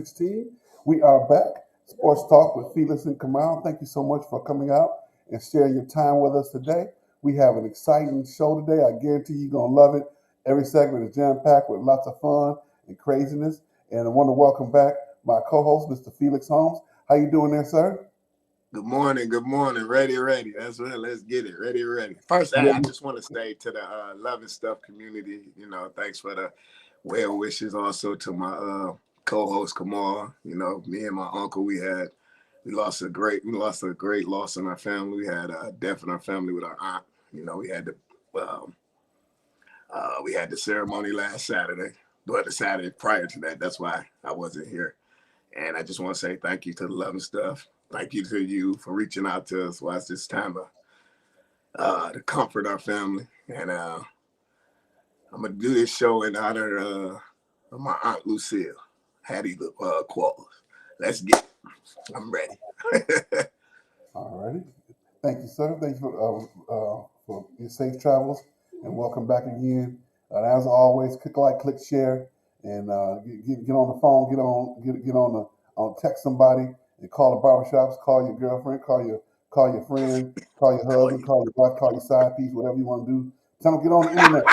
16. We are back. Sports Talk with Felix and Kamau. Thank you so much for coming out and sharing your time with us today. We have an exciting show today. I guarantee you're going to love it. Every segment is jam-packed with lots of fun and craziness. And I want to welcome back my co-host, Mr. Felix Holmes. How you doing there, sir? Good morning. Good morning. Ready, ready. That's right. Let's get it. Ready, ready. First, Yeah. I just want to say to the Love and Stuff community, thanks for the well wishes. Also to my co-host Kamau. Me and my uncle, we lost a great loss in our family. We had a death in our family with our aunt. Um, we had the ceremony last Saturday, but the Saturday prior to that. That's why I wasn't here. And I just want to say thank you to the Love and Stuff. Thank you to you for reaching out to us while it's this time to comfort our family. And I'm going to do this show in honor of my Aunt Lucille, Hattie Qualls. Let's get it. I'm ready. All righty. Thank you, sir. Thank you for your safe travels and welcome back again. As always, click like, click share, and get on the phone, get on text somebody and call the barbershops, call your girlfriend, call your friend, call your husband, call your wife, call your side piece, whatever you want to do. Tell them get on the internet.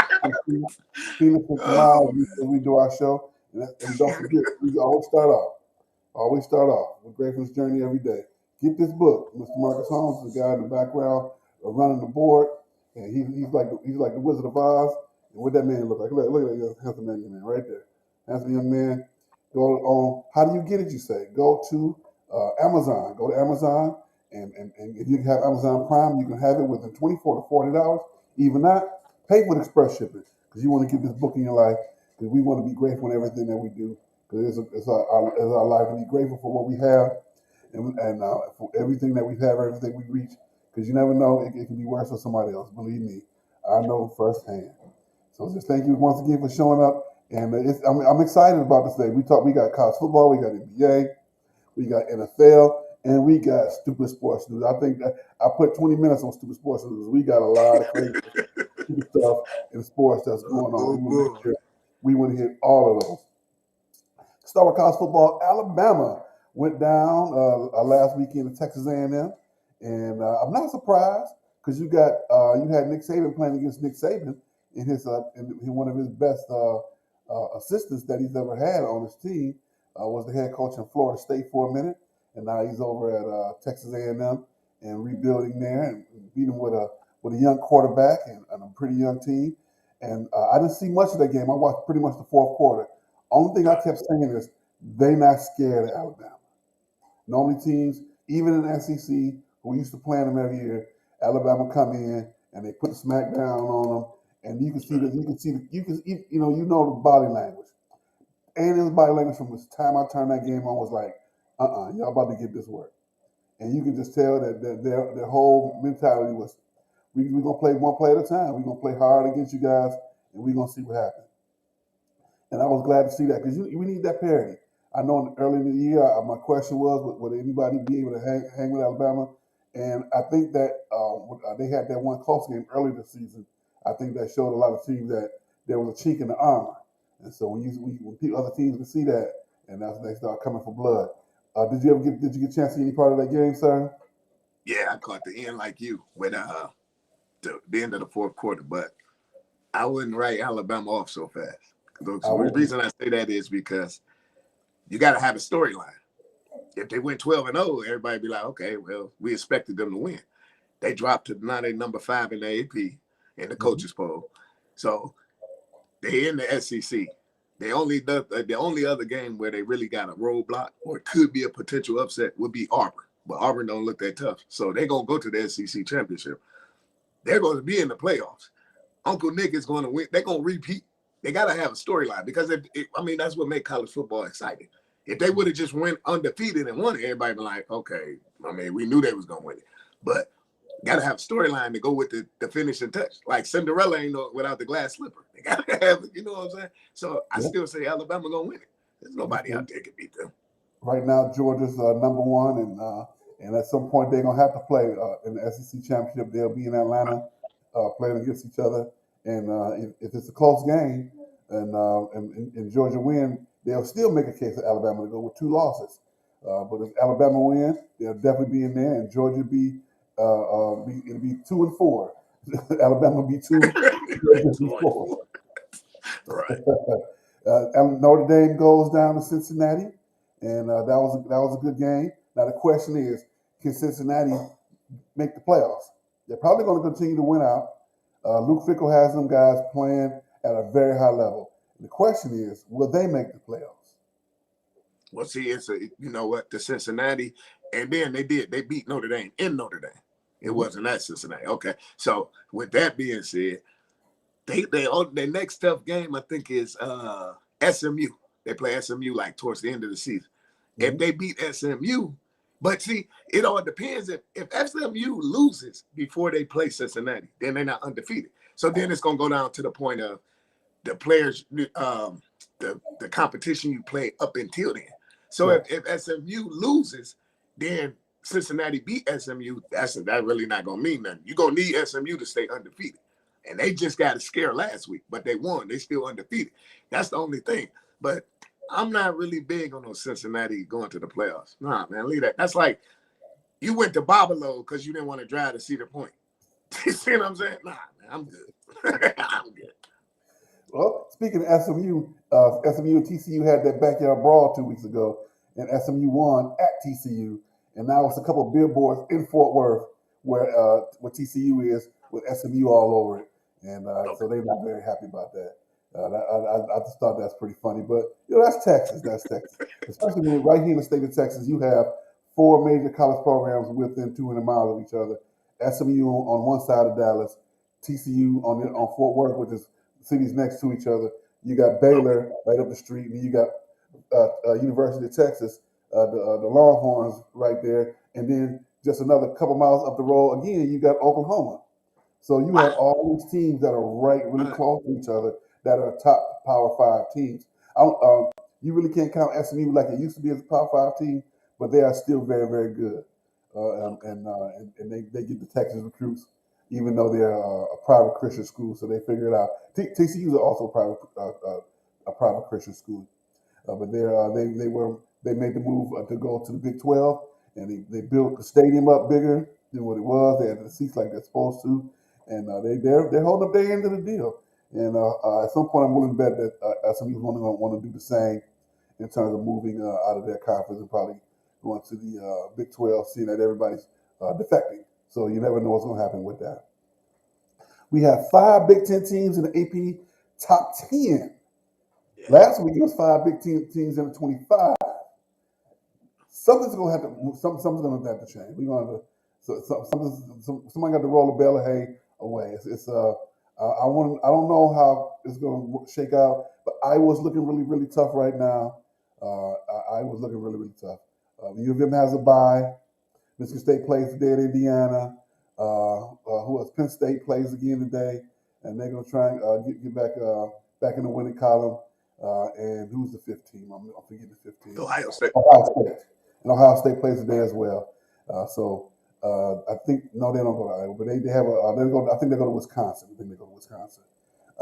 Felix and Kamau, we do our show, and don't forget, we always start off with Grateful's Journey every day. Get this book. Mr. Marcus Holmes is the guy in the background running the board, and he's like the Wizard of Oz. And what that man look like? Look at that handsome young man right there. Handsome young man. Go on. How do you get it? You say go to Amazon. Go to Amazon, and if you have Amazon Prime, you can have it within 24 to 40 hours. Even not, pay for the express shipping because you want to get this book in your life. Because we want to be grateful in everything that we do. Because it's our life to be grateful for what we have and for everything that we have, everything we reach, because you never know, it can be worse for somebody else. Believe me, I know firsthand. So just thank you once again for showing up, and I'm excited about this day. We got college football, we got NBA, we got NFL, and we got stupid sports news. I think that I put 20 minutes on stupid sports news. We got a lot of crazy stupid stuff in sports that's going on. We want to hit all of those. Start with college football. Alabama went down last weekend to Texas A&M, and I'm not surprised because you had Nick Saban playing against Nick Saban in one of his best assistants that he's ever had on his team was the head coach in Florida State for a minute, and now he's over at Texas A&M and rebuilding there and beating with a young quarterback and a pretty young team. And I didn't see much of that game. I watched pretty much the fourth quarter. Only thing I kept saying is they not scared of Alabama. Normally teams, even in the SEC, who used to play them every year, Alabama come in and they put the smack down on them, and you know the body language. And his body language from the time I turned that game on was like, y'all about to get this work. And you can just tell that their whole mentality was, we're gonna play one play at a time. We're gonna play hard against you guys, and we're gonna see what happens. And I was glad to see that because we need that parity. I know early in the year, my question was, would anybody be able to hang with Alabama? And I think that they had that one close game early this season. I think that showed a lot of teams that there was a chink in the armor. And so when other teams can see that, and that's when they start coming for blood. Did you get a chance to see any part of that game, sir? Yeah, I caught the end like you with the end of the fourth quarter, but I wouldn't write Alabama off so fast. The reason I say that is because you got to have a storyline. If they went 12-0, everybody be like, okay, well, we expected them to win. They dropped to now they number 5 in the AP in the coaches poll. So they in the SEC. The only other game where they really got a roadblock or could be a potential upset would be Auburn. But Auburn don't look that tough. So they're going to go to the SEC championship. They're going to be in the playoffs. Uncle Nick is going to win. They're going to repeat. They got to have a storyline because that's what makes college football exciting. If they would have just went undefeated and won it, everybody be like, okay, we knew they was going to win it. But got to have a storyline to go with the finishing touch. Like Cinderella ain't without the glass slipper. They got to have, you know what I'm saying? So I still say Alabama going to win it. There's nobody out there can beat them. Right now, Georgia's number one, and at some point they're going to have to play in the SEC championship. They'll be in Atlanta playing against each other. And if it's a close game and Georgia win, they'll still make a case for Alabama to go with 2 losses. But if Alabama wins, they'll definitely be in there, and Georgia it'll be 2-4. Alabama be 2, Georgia be 4. Right. Notre Dame goes down to Cincinnati, and that was a good game. Now the question is, can Cincinnati make the playoffs? They're probably going to continue to win out. Luke Fickell has them guys playing at a very high level. The question is, will they make the playoffs? Well, see, you know what, the Cincinnati, and then they beat Notre Dame in Notre Dame. It wasn't at Cincinnati. Okay, so with that being said, their next tough game I think is SMU. They play SMU like towards the end of the season. If they beat SMU, but see, it all depends. If SMU loses before they play Cincinnati, then they're not undefeated. So then it's gonna go down to the point of the players, the competition you play up until then. So if SMU loses, then Cincinnati beat SMU. That really not gonna mean nothing. You're gonna need SMU to stay undefeated. And they just got a scare last week, but they won. They still undefeated. That's the only thing. But I'm not really big on those Cincinnati going to the playoffs. Nah, man, leave that. That's like you went to Babalo because you didn't want to drive to Cedar Point. You see what I'm saying? Nah, man, I'm good. I'm good. Well, speaking of SMU, SMU and TCU had that backyard brawl 2 weeks ago, and SMU won at TCU. And now it's a couple of billboards in Fort Worth where TCU is with SMU all over it. And so they're not very happy about that. I just thought that's pretty funny. But, that's Texas. That's Texas. Especially when right here in the state of Texas, you have 4 major college programs within 200 miles of each other. SMU on one side of Dallas, TCU on Fort Worth, which is cities next to each other. You got Baylor right up the street, and you got University of Texas, the Longhorns right there, and then just another couple miles up the road again, you got Oklahoma. So you have all these teams that are really close to each other that are top Power 5 teams. You really can't count SMU like it used to be as a Power 5 team, but they are still very, very good. And they get the Texas recruits, even though they're a private Christian school, so they figure it out. TCU is also a private Christian school, but they made the move to go to the Big 12, and they built the stadium up bigger than what it was. They had the seats like they're supposed to, and they're holding up their end of the deal. And at some point, I'm willing to bet that SMU is going to want to do the same in terms of moving out of their conference and probably going to the Big 12, seeing that everybody's defecting. So you never know what's going to happen with that. We have 5 Big 10 teams in the AP top 10. Yeah. Last week it was 5 Big 10 teams in the 25. Something's going to have to change. We're going to somebody got to roll the bale of hay away. I don't know how it's going to shake out, but Iowa's looking really, really tough right now. Iowa's looking really, really tough. U of M has a bye. Michigan State plays today at Indiana. Who else? Penn State plays again today, and they're going to try and get back in the winning column. And who's the 5th team? I'm forgetting the 5th team. Ohio State. And Ohio State plays today as well. I think they don't go to Iowa, but they have I think they go to Wisconsin.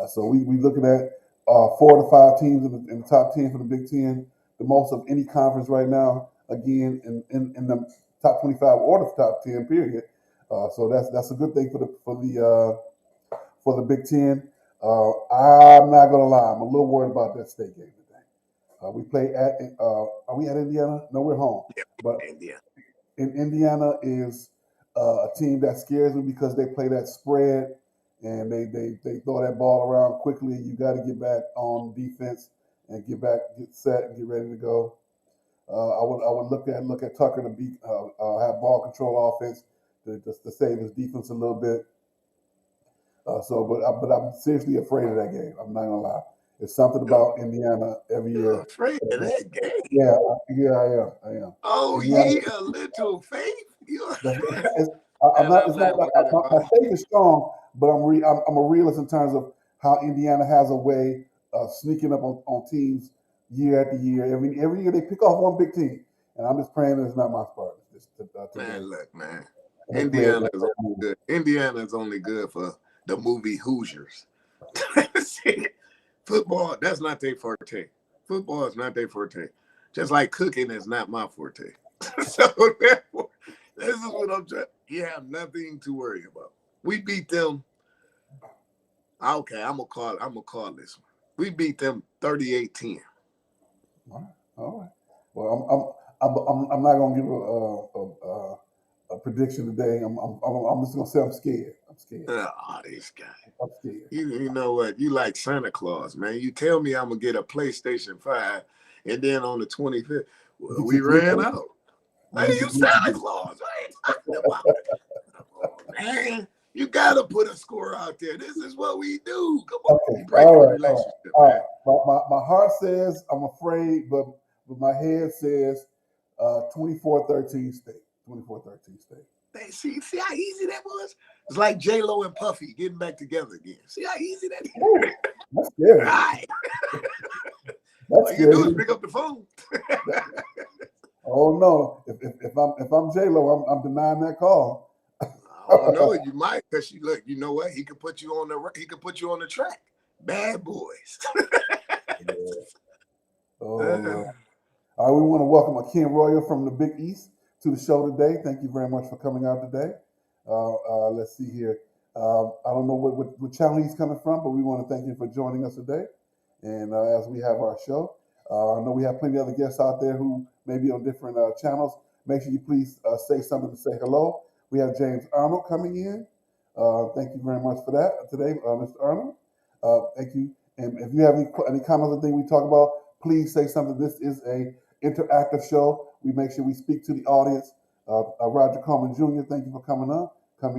So we looking at 4 to 5 teams in the top 10 for the Big 10, the most of any conference right now. Again, in the top 25 or the top 10 period. So that's a good thing for the Big 10. I'm not gonna lie, I'm a little worried about that state game today. We play are we at Indiana? No, we're home. Yeah, but Indiana is a team that scares me because they play that spread and they throw that ball around quickly. You got to get back on defense and get set, and get ready to go. I would look at Tucker to have ball control offense to save his defense a little bit. But I'm seriously afraid of that game. I'm not gonna lie. It's something about Indiana every year. You're afraid of that game? Yeah, I am. Oh, yeah, little faith. My faith is strong, but I'm a realist in terms of how Indiana has a way of sneaking up on teams year after year. Every year they pick off one big team, and I'm just praying it's not my Spartans. Man, look, man. Indiana's only good for the movie Hoosiers. Football, that's not their forte. Football is not their forte. Just like cooking is not my forte. So therefore, this is what I'm trying. You have nothing to worry about. We beat them. Okay, I'm gonna call this one. We beat them 38-10. All right. Well, I'm not gonna give a prediction today. I'm just gonna say I'm scared. I'm scared. Oh, this guy. I'm scared. You know what? You like Santa Claus, man. You tell me I'm gonna get a PlayStation 5, and then on the 25th, well, we ran out. Hey, you Santa Claus? What are you talking about? Oh, man, you gotta put a score out there. This is what we do. Come on, Okay. you break the relationship, All man. right. My heart says I'm afraid, but my head says 24-13 state. 24-13 state. Hey, see how easy that was? It's like J-Lo and Puffy getting back together again. See how easy that is? Ooh, that's scary. Right. That's All scary. you do is pick up the phone. Oh no! If I'm J Lo, I'm denying that call. Oh no, you might, because look. You know what? He could put you on the track. Bad boys. Oh Lord. All right, we want to welcome Ken Royal from the Big East to the show today. Thank you very much for coming out today. Let's see here. I don't know what channel he's coming from, but we want to thank him for joining us today. And as we have our show, I know we have plenty of other guests out there who may be on different channels. Make sure you please say something to say hello. We have James Arnold coming in. Thank you very much for that today, Mr. Arnold. Thank you. And if you have any comments or things we talk about, please say something. This is a interactive show. We make sure we speak to the audience. Roger Coleman Jr., thank you for coming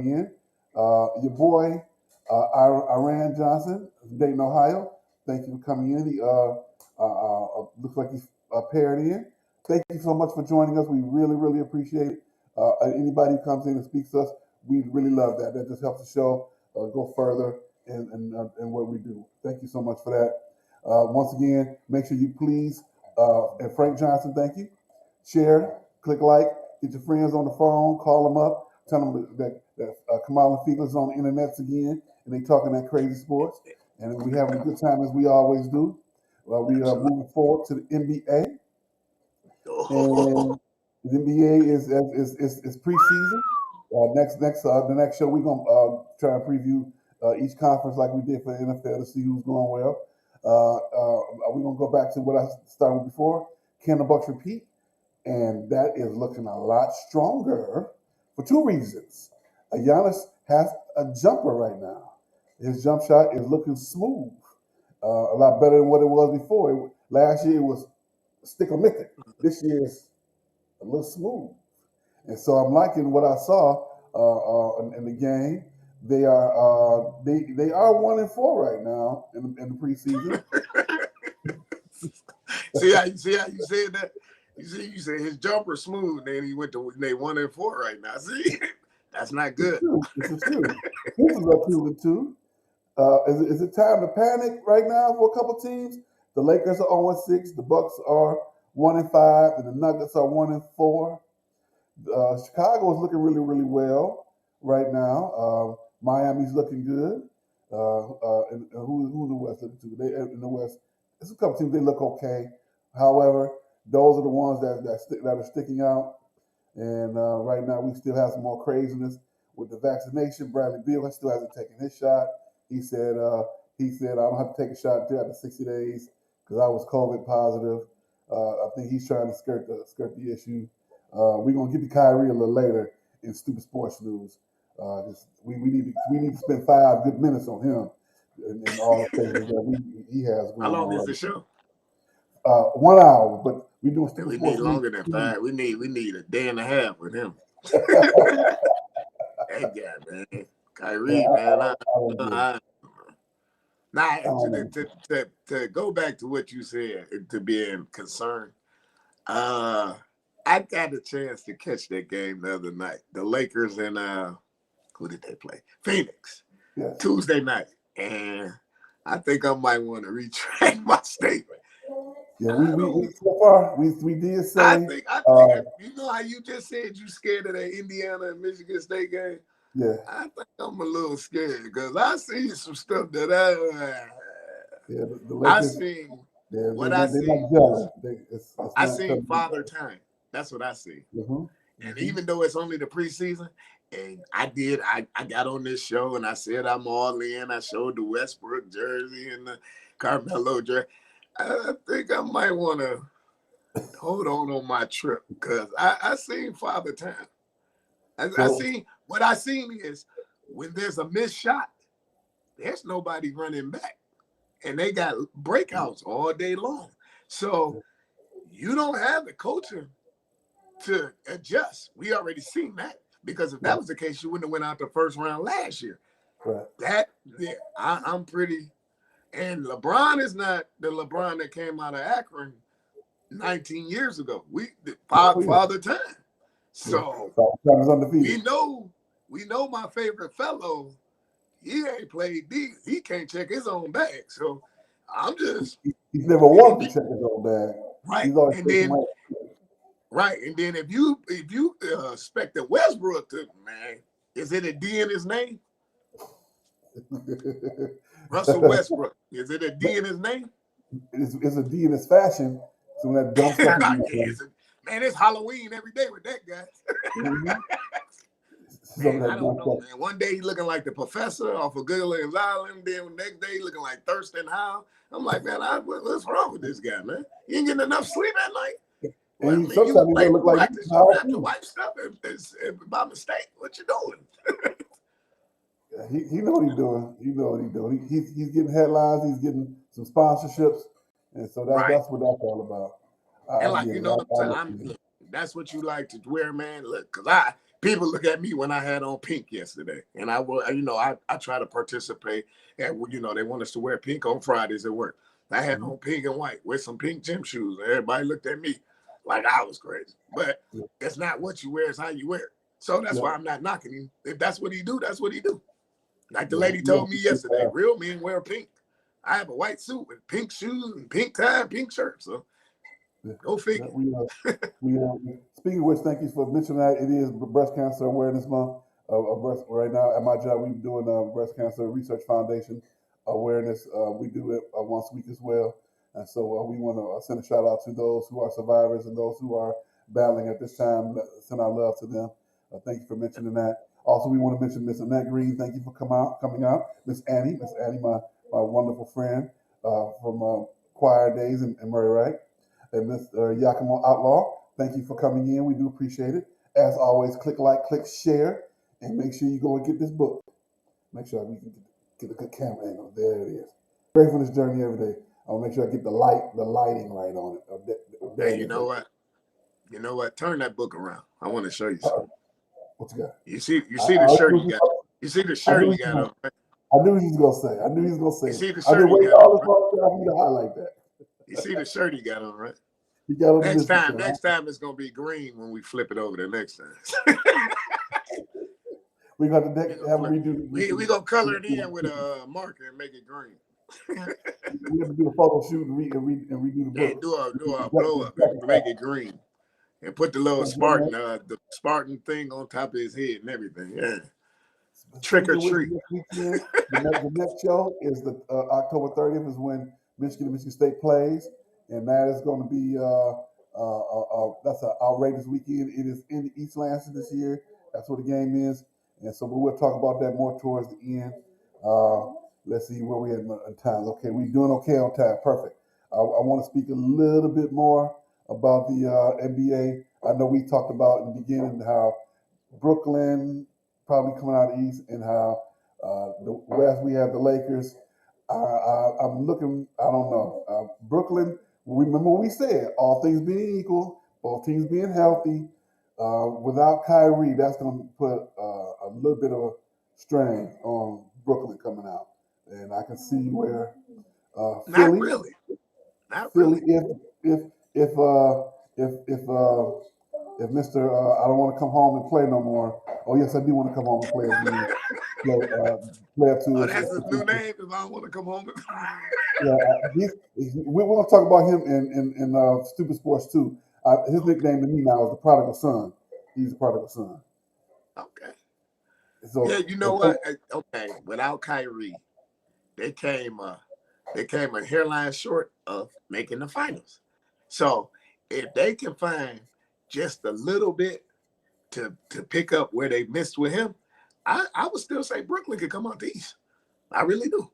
in. Your boy, Iran Johnson, from Dayton, Ohio, thank you for coming in. He looks like he's paired in. Thank you so much for joining us. We really, really appreciate it. Anybody who comes in and speaks to us, we really love that. That just helps the show go further in what we do. Thank you so much for that. Once again, make sure you please, and Frank Johnson, thank you. Share, click like, get your friends on the phone, call them up, tell them that Kamau and Felix is on the internets again, and they talking that crazy sports. And we having a good time as we always do. We are moving forward to the NBA. And the NBA is preseason. The next show we're gonna try and preview each conference like we did for the NFL to see who's going well. We're gonna go back to what I started with before. Can the Bucks repeat? And that is looking a lot stronger for two reasons. Giannis has a jumper right now. His jump shot is looking smooth, a lot better than what it was before. Last year it was stick-o-mick. This year is a little smooth. And so I'm liking what I saw in the game. They are 1-4 right now in the preseason. see how you said that? You said his jumper smooth, and then he went to they 1-4 right now. See, that's not good. This is true. This is a 2-2. Is it time to panic right now for a couple teams? The Lakers are 0-6, the Bucks are 1-5, and the Nuggets are 1-4. Chicago is looking really, really well right now. Miami's looking good. And who in the West looking too? They in the West. There's a couple teams they look okay. However, those are the ones that are sticking out. And right now, we still have some more craziness with the vaccination. Bradley Beal still hasn't taken his shot. He said I don't have to take a shot until after 60 days because I was COVID positive. I think he's trying to skirt the issue. We're gonna get to Kyrie a little later in Stupid Sports News. We need to spend 5 good minutes on him and all the things that he has going on. How long is the show? 1 hour, but we doing Stupid We Sports need longer than 5. We need a day and a half with him. That guy, man. Kyrie, man. To go back to what you said, to being concerned, I got a chance to catch that game the other night. The Lakers and who did they play? Phoenix. Yes. Tuesday night. And I think I might want to retract my statement. Yeah, we so far we did say. I think you know how you just said you scared of that Indiana and Michigan State game. Yeah, I think I'm a little scared because I see some stuff that the I Lakers, seen What I they're see, not jealous. It's I not seen coming. Father Time. That's what I see. Mm-hmm. And Mm-hmm. even though it's only the preseason, and I got on this show and I said I'm all in. I showed the Westbrook jersey and the Carmelo jersey. I think I might want to hold on my trip because I seen Father Time. I So, seen what I seen is when there's a missed shot, there's nobody running back, and they got breakouts all day long. So you don't have the coaching to adjust. We already seen that because if that was the case, you wouldn't have went out the first round last year. right. That yeah, I'm pretty. And LeBron is not the LeBron that came out of Akron 19 years ago. Oh, yeah. Father Time. Yeah. So Father Time is undefeated. we know my favorite fellow. He ain't played D. He can't check his own bag. So I'm just He's never wanted to check his own bag. right. He's always And taking then right. And then if you expect the Westbrook to man, is it a D in his name? Russell Westbrook. Is it a D in his name? It's a D in his fashion. So when that dumb stuff Man, it's Halloween every day with that guy. mm-hmm. Man, I don't know, man. One day he looking like the professor off of Goodlands Island. Then the next day he looking like Thurston Howe. I'm like, man, what's wrong with this guy, man? You ain't getting enough sleep at night? Well, And sometimes he look like your wife's stuff by mistake. What you doing? he know what he's doing. He know what he's doing. He's getting headlines. He's getting some sponsorships, and so that's what that's all about. And like you know, that's what you like to wear, man. Look, because people look at me when I had on pink yesterday, and I try to participate. And they want us to wear pink on Fridays at work. I had on pink and white with some pink gym shoes, and everybody looked at me like I was crazy. But it's not what you wear; it's how you wear it. So that's why I'm not knocking him. If that's what he do, that's what he do. Like the lady told me yesterday, real men wear pink. I have a white suit with pink shoes and pink tie, and pink shirt. So go figure. Speaking of which, thank you for mentioning that. It is Breast Cancer Awareness Month. Right now at my job, we're doing Breast Cancer Research Foundation awareness. We do it once a week as well. And so we want to send a shout out to those who are survivors and those who are battling at this time. Send our love to them. Thank you for mentioning that. Also, we want to mention Miss Annette Green. Thank you for coming out. Miss Annie, my wonderful friend from choir days in Murray Wright. And Mr. Yakimo Outlaw, thank you for coming in. We do appreciate it. As always, click like, click share, and make sure you go and get this book. Make sure we can get a good camera angle. There it is. Gratefulness journey every day. I'll make sure I get the lighting right on it. Hey, you know what? You know what? Turn that book around. I want to show you something. What you got? You see the shirt you got. You see the shirt you got on, right? I knew he was gonna say. You see the I've shirt been waiting you got all on, this long time for you to highlight that. You see the shirt he got on, right? He got on next time it's gonna be green when we flip it over the next time. We got to have a redo. We gonna color it in with a marker and make it green. We have to do a photo shoot and redo the book. Yeah, do a blow up and make it green, and put the little Spartan thing on top of his head and everything. Yeah, trick or treat. The next show is the October 30th is when Michigan State plays, and that is going to be that's an outrageous weekend. It is in East Lansing this year. That's what the game is, and so we'll talk about that more towards the end. Let's see where we at in time. Okay, we're doing okay on time. Perfect. I want to speak a little bit more about the NBA. I know we talked about in the beginning how Brooklyn probably coming out of the East and how the West we have the Lakers. I'm looking. I don't know. Brooklyn. Remember what we said. All things being equal, both teams being healthy. Without Kyrie, that's going to put a little bit of a strain on Brooklyn coming out. And I can see where Philly, not really. If Mr. I don't want to come home and play no more. Oh yes, I do want to come home and play again. Play up to that's his new name. If I don't want to come home. We're going to talk about him in Stupid Sports too. His nickname to me now is the Prodigal Son. He's the Prodigal Son. Okay. So yeah, you know what? Okay, without Kyrie, they came a hairline short of making the finals. So if they can find just a little bit to pick up where they missed with him, I would still say Brooklyn could come out the East. I really do.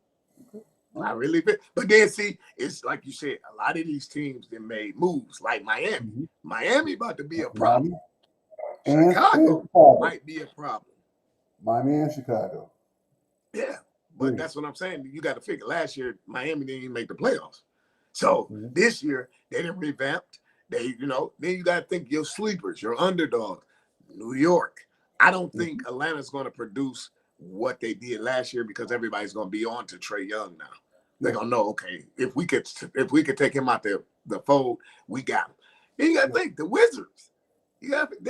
I really do. But then see, it's like you said, a lot of these teams that made moves, like Miami. Mm-hmm. Miami about to be a Miami problem. and Chicago Chicago. might be a problem. Miami and Chicago. Yeah, but that's what I'm saying. You got to figure. Last year, Miami didn't even make the playoffs. So this year, they didn't revamp. They, then you got to think your sleepers, your underdogs. New York. I don't think Atlanta's going to produce what they did last year because everybody's going to be on to Trae Young now. They're going to know, okay, if we could take him out the fold, we got him. Then you got to think the Wizards. They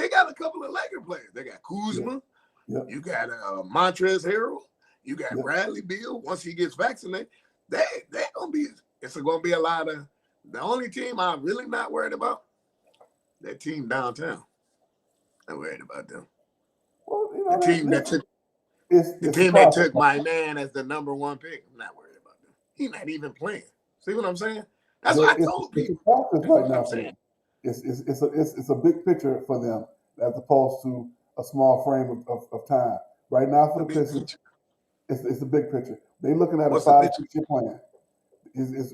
got a couple of Laker players. They got Kuzma. You got Montrezl Harrell. You got Bradley Beal. Once he gets vaccinated, they're gonna be. It's gonna be a lot of. The only team I'm really not worried about, that team downtown. I'm worried about them. Well, the team that took my man as the number one pick. I'm not worried about them. He's not even playing. See what I'm saying? That's what I told people. It's right now for them. It's a big picture for them as opposed to a small frame of time. Right now for the Pistons, it's a big picture. They're looking at a 5-6-year plan.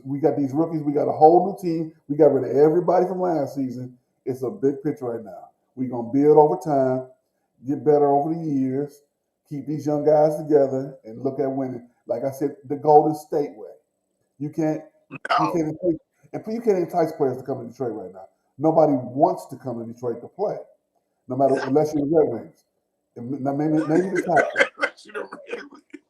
We got these rookies. We got a whole new team. We got rid of everybody from last season. It's a big picture right now. We're going to build over time, get better over the years, keep these young guys together, and look at winning. Like I said, the Golden State way. You can't entice players to come to Detroit right now. Nobody wants to come to Detroit to play, no matter unless you're the Red Wings. Now maybe the Tigers.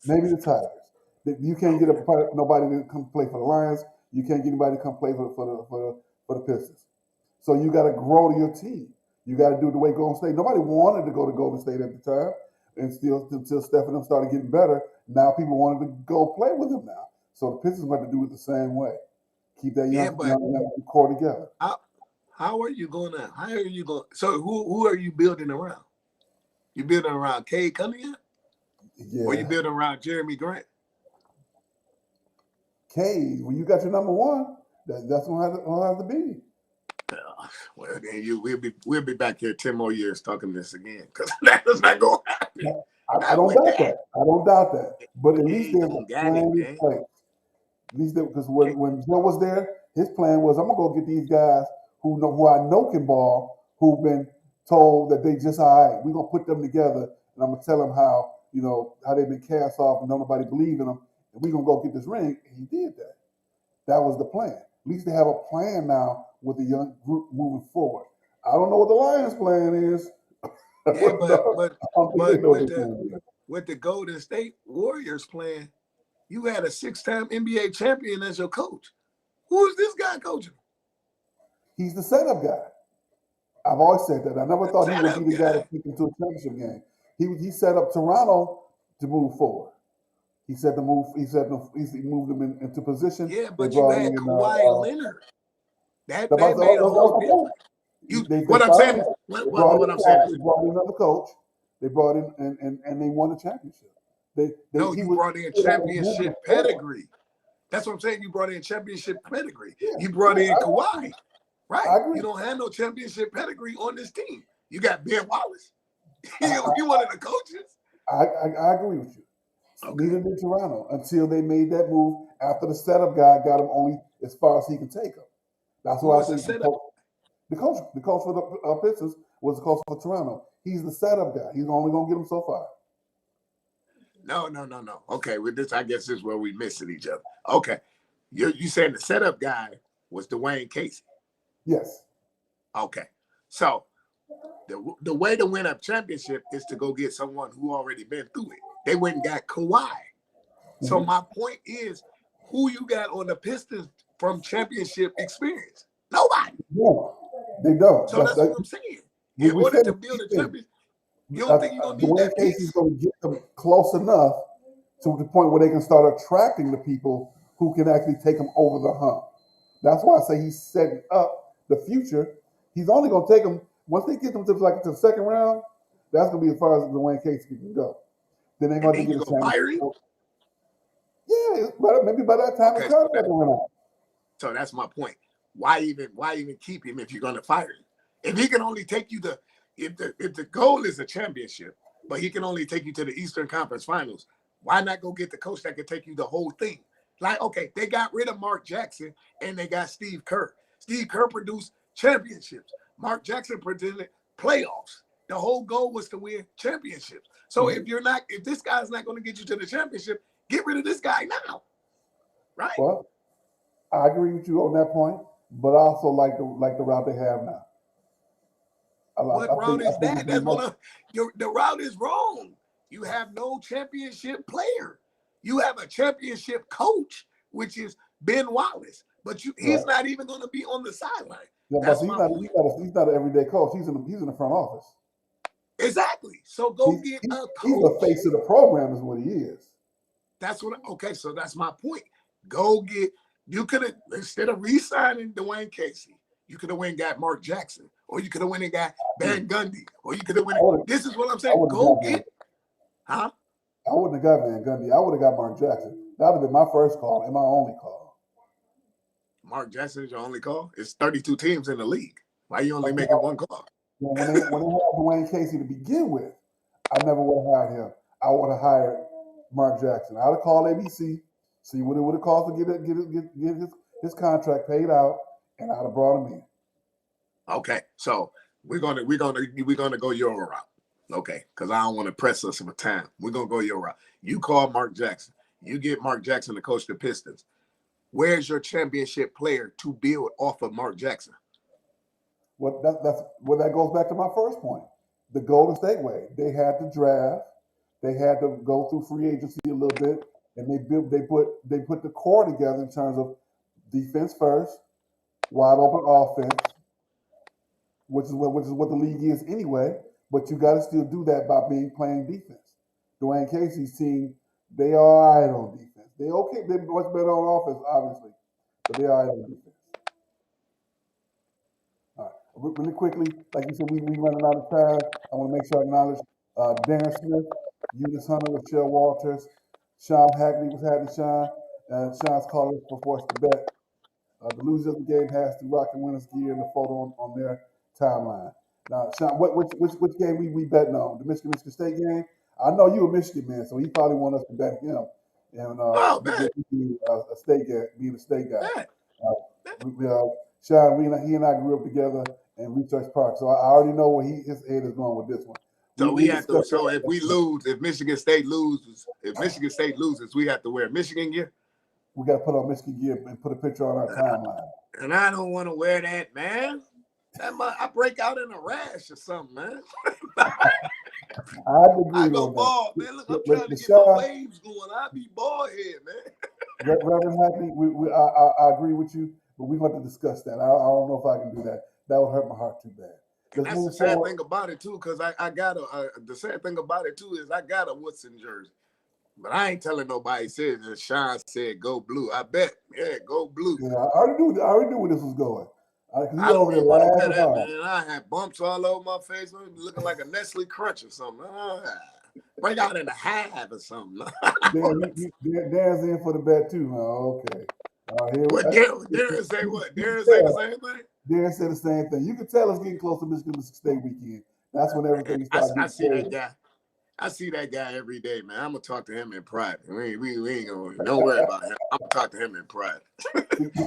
Maybe the Tigers. You can't get nobody to come play for the Lions. You can't get anybody to come play for the Pistons. So you got to grow your team. You got to do it the way Golden State. Nobody wanted to go to Golden State at the time, and until Steph and them started getting better, now people wanted to go play with them now. So the Pistons want to do it the same way. Keep that young core together. How are you going to? How are you going? So who are you building around? You building around Cade Cunningham? Yeah. Or you building around Jeremy Grant? Cade, when you got your number one, that's gonna have to be. Well, then we'll be back here 10 more years talking this again because that's not going to happen. I don't doubt that. I don't doubt that. But at least there's a plan in place. At least because when Joe was there, his plan was, I'm gonna go get these guys who I know can ball, who've been told that they just all right. We're gonna put them together, and I'm gonna tell them how they've been cast off and nobody believe in them, and we're gonna go get this ring. And he did that. That was the plan. At least they have a plan now with the young group moving forward. I don't know what the Lions' plan is. Yeah, with the Golden State Warriors plan, you had a 6-time NBA champion as your coach. Who is this guy coaching? He's the setup guy. I've always said that. I never thought he would be the guy to take him to a championship game. He set up Toronto to move forward. He moved them into position. Yeah, but you had Kawhi Leonard. That made a whole difference. What I'm saying is, they brought in another coach. They brought in and they won the championship. You brought in championship pedigree. That's what I'm saying. You brought in championship pedigree. You brought in Kawhi, right? You don't have no championship pedigree on this team. You got Ben Wallace. You one of the coaches. I agree with you. Okay. Neither did Toronto until they made that move after the setup guy got him only as far as he can take him. That's why I think the coach for the Pistons was the coach for Toronto. He's the setup guy. He's only going to get him so far. No. Okay, with this, I guess this is where we missing each other. Okay, you saying the setup guy was Dwayne Casey? Yes. Okay, so the way to win a championship is to go get someone who already been through it. They went and got Kawhi. Mm-hmm. So my point is, who you got on the Pistons from championship experience? Nobody. No, they don't. So that's what I'm saying. In order to build a championship, you don't think you're going to need that piece? Casey's going to get them close enough to the point where they can start attracting the people who can actually take them over the hump. That's why I say he's setting up the future. He's only going to take them, once they get them to the second round, that's going to be as far as Dwayne Casey can go. Then they're going to get a championship. Yeah, maybe by that time the contract will run out. So that's my point. Why even keep him if you're going to fire him? If he can only take you if the goal is a championship, but he can only take you to the Eastern Conference Finals, why not go get the coach that can take you the whole thing? Like, okay, they got rid of Mark Jackson and they got Steve Kerr. Steve Kerr produced championships. Mark Jackson produced playoffs. The whole goal was to win championships. So if this guy's not going to get you to the championship, get rid of this guy now, right? Well, I agree with you on that point, but I also like the route they have now. What route is that? That's the route is wrong. You have no championship player. You have a championship coach, which is Ben Wallace, but he's not even going to be on the sideline. Yeah, but he's not an everyday coach. He's in the front office. Exactly. So go get a coach. He's the face of the program, is what he is. Okay, so that's my point. Go get. You could have, instead of re-signing Dwayne Casey, you could have went and got Mark Jackson, or you could have went and got Van Gundy, or you could have went. This is what I'm saying. Go get. Huh? I wouldn't have got Van Gundy. I would have got Mark Jackson. That would have been my first call and my only call. Mark Jackson is your only call? It's 32 teams in the league. Why are you only making one call? When they had Dwayne Casey to begin with, I never would have hired him. I would have hired Mark Jackson. I would have called ABC, see what it would have cost to get his contract paid out, and I'd have brought him in. Okay, so we're gonna go your route. Okay, because I don't want to press us for time. We're gonna go your route. You call Mark Jackson. You get Mark Jackson to coach the Pistons. Where's your championship player to build off of Mark Jackson? Well, that goes back to my first point. The Golden State way. They had to draft. They had to go through free agency a little bit, and they put the core together in terms of defense first, wide open offense, which is what the league is anyway. But you got to still do that by playing defense. Dwayne Casey's team, they are all right on defense. They're much better on offense, obviously, but they are all right on defense. All right, really quickly, like you said, we running out of time. I want to make sure I acknowledge Darren Smith, Eunice Hunter, Rochelle Walters, Sean Hackney was having Sean. Sean's calling for Force to Bet. The loser of the game has to rock and winner's gear and the photo on their timeline. Now, Sean, which game we betting on? The Michigan State game? I know you a Michigan man, so he probably want us to bet him. And being a state guy. Sean, he and I grew up together in Research Park, so I already know where his head is going with this one. So if we lose, if Michigan State loses, we have to wear Michigan gear. We got to put on Michigan gear and put a picture on our timeline. And I don't want to wear that, man. I break out in a rash or something, man. I go bald, man. Look, I'm trying to get my waves going. I be bald head, man. Reverend Hackney, I agree with you, but we're going to discuss that. I don't know if I can do that. That would hurt my heart too bad. And that's the sad thing about it too, because I got the sad thing about it too is I got a Woodson jersey. But I ain't telling nobody. Said that Sean said go blue. I bet. Yeah, go blue. Yeah, I already knew where this was going. I don't even want to bet that, man. I had bumps all over my face. I'm looking like a Nestle Crunch or something. Break out in a half or something. Darren's in for the bet too, huh? Okay. Darren say what? Darren say the same thing? Darren said the same thing. You can tell it's getting close to Michigan State weekend. That's when everything starts. I see that guy. I see that guy every day, man. I'm gonna talk to him in private. We ain't gonna don't worry about him. I'm gonna talk to him in private.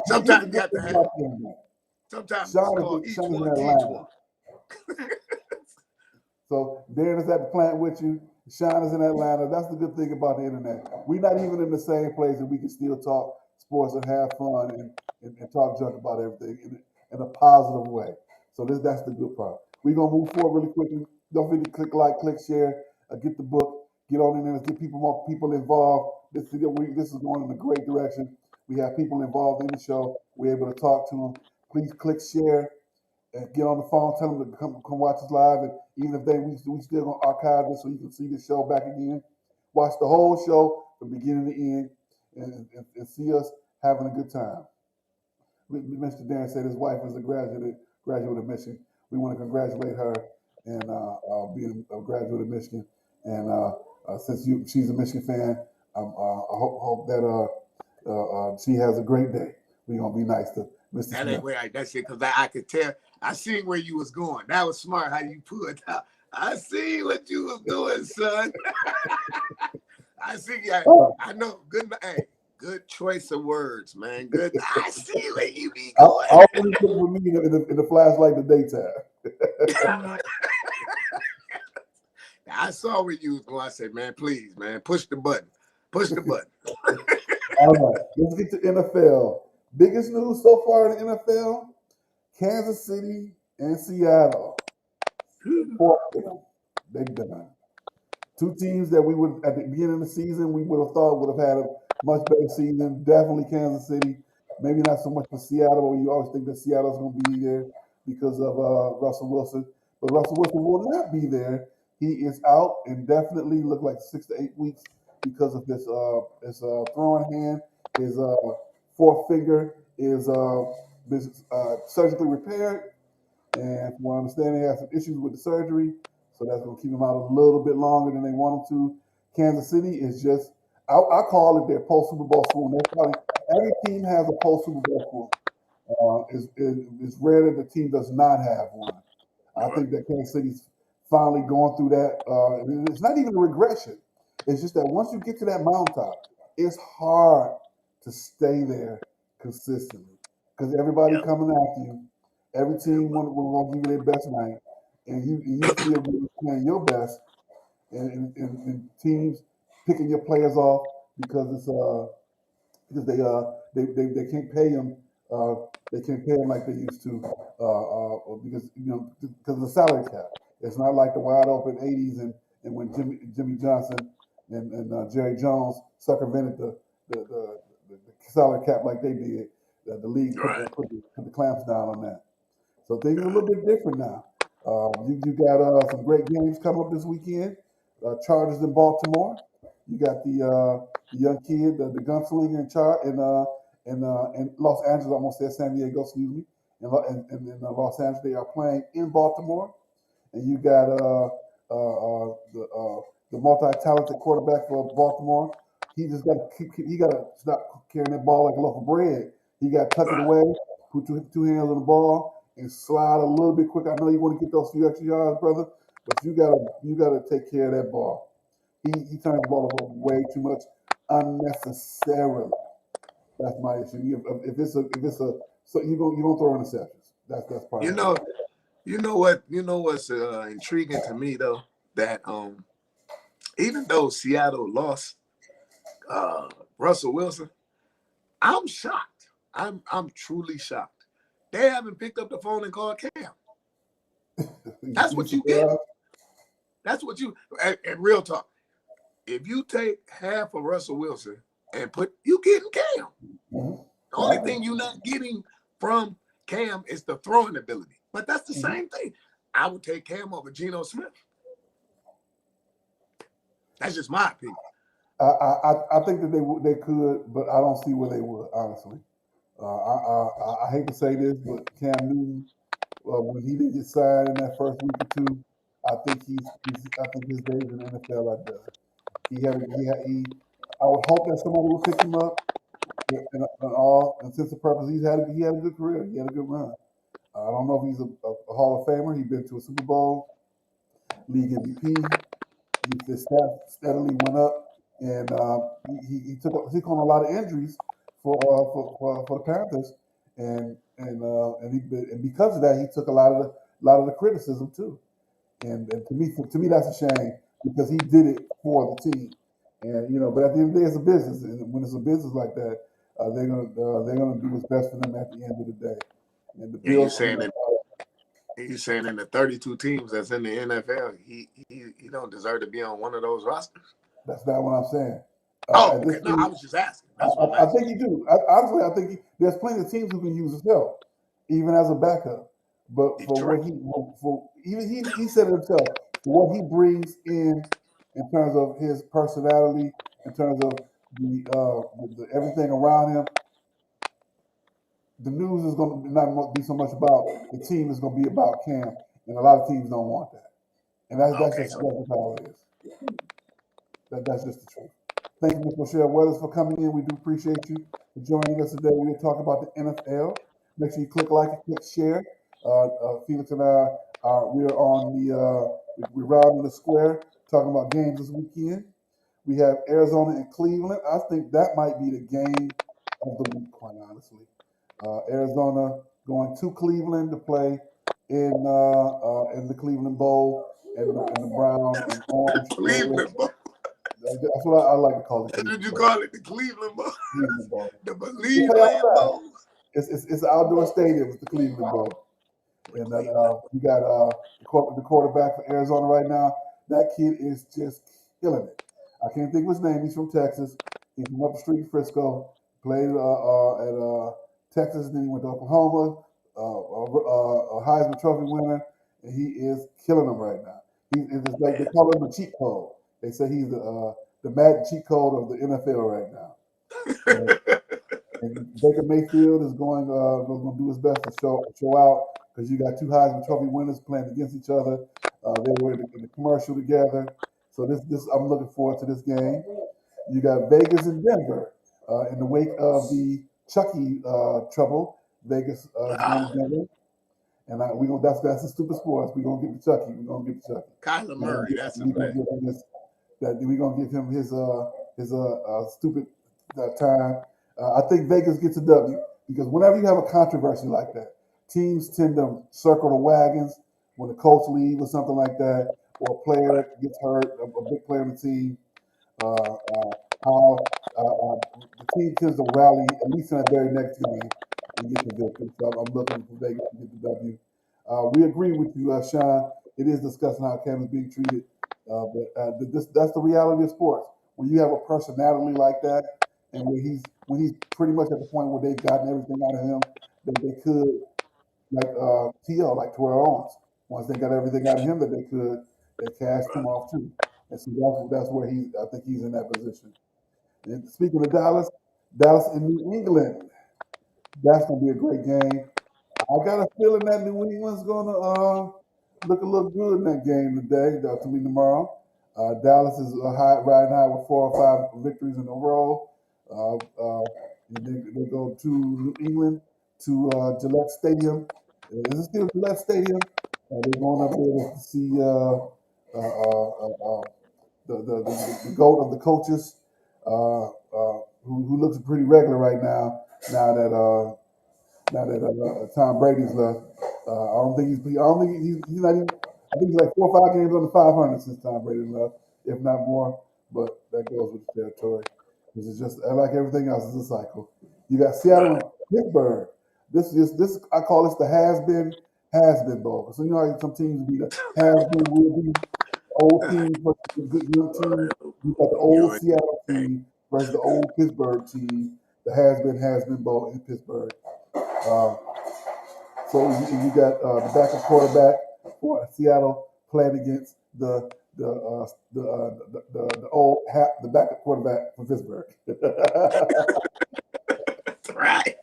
Sometimes you got to have. Sometimes it's called each one teach one. So Darren is at the plant with you. Sean is in Atlanta. That's the good thing about the internet. We're not even in the same place, and we can still talk sports and have fun and talk junk about everything in a positive way. So that's the good part. We're gonna move forward really quickly. Don't forget to click like, click share, get the book, get on in there, get more people involved. This is going in a great direction. We have people involved in the show. We're able to talk to them. Please click share and get on the phone. Tell them to come watch us live. And even if we still gonna archive this so you can see the show back again. Watch the whole show from beginning to end and see us having a good time. Mr. Darren said his wife is a graduate of Michigan. We want to congratulate her and being a graduate of Michigan. And since she's a Michigan fan, I hope that she has a great day. We're gonna be nice to Mr. That Smith. ain't where that's it, because I could tell. I seen where you was going. That was smart how you put out. I see what you was doing, son. I see. I know. Good. Hey, good choice of words, man. Good. I see where you be going. Always look with me in the flashlight in the daytime. I saw where you was going. I said, man, please, man, push the button. Push the button. All right, let's get to NFL. Biggest news so far in the NFL: Kansas City and Seattle. 4 of them, they're done. Two teams that we would, at the beginning of the season, we would have thought would have had a much better season. Definitely Kansas City. Maybe not so much for Seattle, but you always think that Seattle's going to be there because of Russell Wilson. But Russell Wilson will not be there. He is out indefinitely, look like 6 to 8 weeks because of his throwing hand. His fourth finger is surgically repaired. And from what I understand, they have some issues with the surgery. So that's going to keep him out a little bit longer than they want him to. Kansas City is just, I call it their post Super Bowl swoon. Every team has a post Super Bowl swoon. It's rare that the team does not have one. I think that Kansas City's finally going through that. It's not even a regression. It's just that once you get to that mountaintop, it's hard to stay there consistently because everybody coming after you. Every team will give you their best night, and you feel good playing your best, and teams picking your players off because they can't pay them they can't pay them like they used to because of the salary cap. It's not like the wide open '80s and when Jimmy Johnson and Jerry Jones circumvented the salary cap like they did. The league put the clamps down on that. So things are a little bit different now. You got some great games coming up this weekend. Chargers in Baltimore. You got the young kid, the gunslinger in Los Angeles. I almost said San Diego. Excuse me. In Los Angeles, they are playing in Baltimore, and you got the multi-talented quarterback for Baltimore. He just got to stop carrying that ball like a loaf of bread. He got to tuck it away, put two hands on the ball, and slide a little bit quick. I know you want to get those few extra yards, brother, but you gotta take care of that ball. He turns the ball over way too much unnecessarily. That's my issue. If it's a so you gonna throw interceptions. That's part of it. You know what's intriguing to me though, that even though Seattle lost Russell Wilson, I'm shocked. I'm truly shocked. They haven't picked up the phone and called Cam. That's what you get. That's what you and real talk. If you take half of Russell Wilson and you getting Cam. Mm-hmm. The only thing you're not getting from Cam is the throwing ability. But that's the same thing. I would take Cam over Geno Smith. That's just my opinion. I think that they could, but I don't see where they would, honestly. I hate to say this, but Cam Newton, when he didn't get signed in that first week or two, I think his days in the NFL are done. I would hope that somebody would pick him up. In all intents and purposes, he had a good career. He had a good run. I don't know if he's a Hall of Famer. He's been to a Super Bowl, league MVP. His stats steadily went up, and he took on a lot of injuries for the Panthers, and because of that, he took a lot of the criticism too. And to me, that's a shame because he did it for the team. And but at the end of the day, it's a business, and when it's a business like that, they're gonna do what's best for them at the end of the day. And the Bills. You're saying in the 32 teams that's in the NFL, he don't deserve to be on one of those rosters? That's not what I'm saying. Okay. No, I was just asking. I think you do. Honestly, I think there's plenty of teams who can use his help, even as a backup. But for what he said it himself, for what he brings in terms of his personality, in terms of the everything around him, the news is going to not be so much about the team; it's going to be about Cam, and a lot of teams don't want that. And that's just how it is. That's just the truth. Thank you, Ms. Michelle Weathers, for coming in. We do appreciate you for joining us today. We're talking about the NFL. Make sure you click like and click share. Felix and I we're on we're riding the square talking about games this weekend. We have Arizona and Cleveland. I think that might be the game of the week, quite honestly. Arizona going to Cleveland to play in the Cleveland Bowl and the brown and orange area. Cleveland Bowl. That's what I like to call it. That's what Cleveland you Bowl. call it, the Cleveland Bowl. Cleveland Bowl. The They play Believe outside. Bowl. It's an outdoor stadium. It's the Cleveland Bowl. And you got the quarterback for Arizona right now. That kid is just killing it. I can't think of his name. He's from Texas. He's from up the street in Frisco. Played at Texas, then he went to Oklahoma. A Heisman Trophy winner, and he is killing them right now. It's like they call him the cheat code. They say he's the Madden cheat code of the NFL right now. And Baker Mayfield is going to do his best to show out because you got two Heisman Trophy winners playing against each other. They were in the commercial together, so this I'm looking forward to this game. You got Vegas and Denver in the wake of the Chucky trouble. Vegas is going to Denver, and that's the stupid sports. We're gonna get the Chucky. We're gonna get the Chucky. Kyler Murray, that's his name. We're gonna give him his stupid time. I think Vegas gets a W because whenever you have a controversy like that, teams tend to circle the wagons when the coach leaves or something like that, or a player gets hurt, a big player on the team. How the team tends to rally at least in the very next game and get the victory. So I'm looking for Vegas to get the W. We agree with you, Sean. It is discussing how Cam is being treated, but that's the reality of sports. When you have a personality like that, and when he's pretty much at the point where they've gotten everything out of him that they could, like TL, like Terrell Owens. Once they got everything out of him that they could, they cast him off too. And so that's where I think he's in that position. And speaking of Dallas and New England, that's gonna be a great game. I got a feeling that New England's gonna look a little good in that game today, to me tomorrow. Dallas is riding high with 4 or 5 victories in a row. They go to New England to Gillette Stadium. Is it still Gillette Stadium? They're going up there to see the GOAT of the coaches, who looks pretty regular right now. Now that Tom Brady's left, I don't think he's not even. I think he's like 4 or 5 games under 500 since Tom Brady left, if not more. But that goes with the territory. This is just like everything else. It's a cycle. You got Seattle and Pittsburgh. This I call this the has been bowl. So you know how some teams be the has been, will be, old team versus the good young team. You got the old Seattle team versus the old Pittsburgh team. The has been bowl in Pittsburgh. Uh, so you got the backup quarterback for Seattle playing against the old the backup quarterback for Pittsburgh. That's right.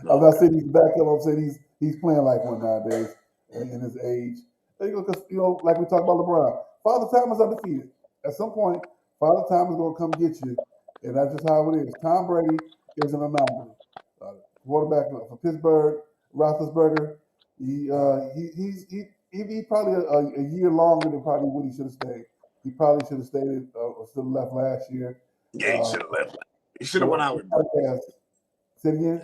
I'm not saying he's backup. I'm saying he's playing like one nowadays in his age. Because like we talked about LeBron, Father Time is undefeated. At some point, Father Time is going to come get you, and that's just how it is. Tom Brady is an anomaly. Quarterback for Pittsburgh, Roethlisberger. He probably a year longer than probably what he should have stayed. He probably should have stayed or still left last year. Yeah, he should have left. He should have went out with Breeze. Say it again.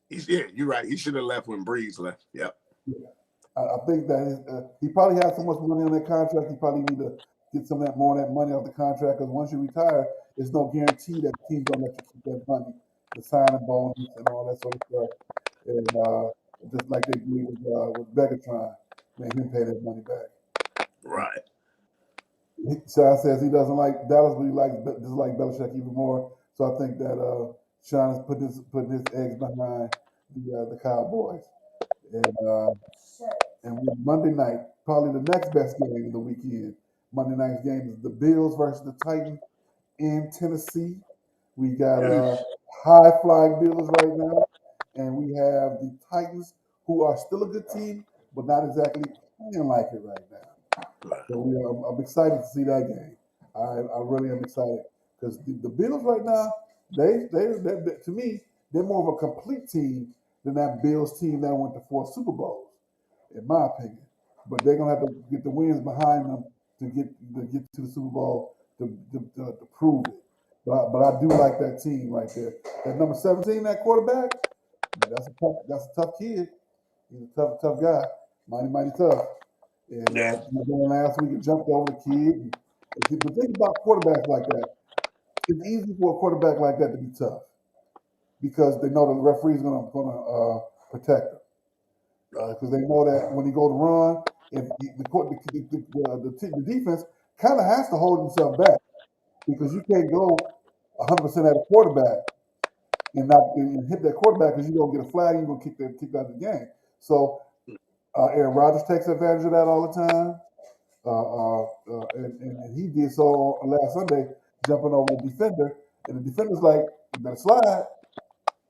Yeah, you're right. He should have left when Breeze left. Yep. Yeah. I think that he probably has so much money on that contract. He probably need to get some of that more of that money off the contract because once you retire, there's no guarantee that the team's gonna let you keep that money, the signing bonus and all that sort of stuff. And just like they did with Begatron, made him pay that money back. Right. Sean says he doesn't like Dallas, but he doesn't like Belichick even more. So I think that Sean is putting his eggs behind the Cowboys. And with Monday night, probably the next best game of the weekend. Monday night's game is the Bills versus the Titans in Tennessee. We got high flying Bills right now, and we have the Titans, who are still a good team, but not exactly playing like it right now. So I'm excited to see that game. I really am excited because the Bills right now, they to me, they're more of a complete team than that Bills team that went to 4 Super Bowls, in my opinion. But they're gonna have to get the wins behind them to get to the Super Bowl to prove it. But I do like that team right there. That number 17, that quarterback, man, that's a tough kid. He's a tough guy, mighty tough. And Yeah, last week, it jumped over the kid. But think about quarterbacks like that. It's easy for a quarterback like that to be tough because they know the referee's gonna protect them because they know that when he go to run, if the defense kind of has to hold himself back because you can't go 100% at a quarterback and hit that quarterback because you're gonna get a flag, you're gonna kick out the game. So Aaron Rodgers takes advantage of that all the time. And he did so last Sunday, jumping over the defender, and the defender's like, "You better slide."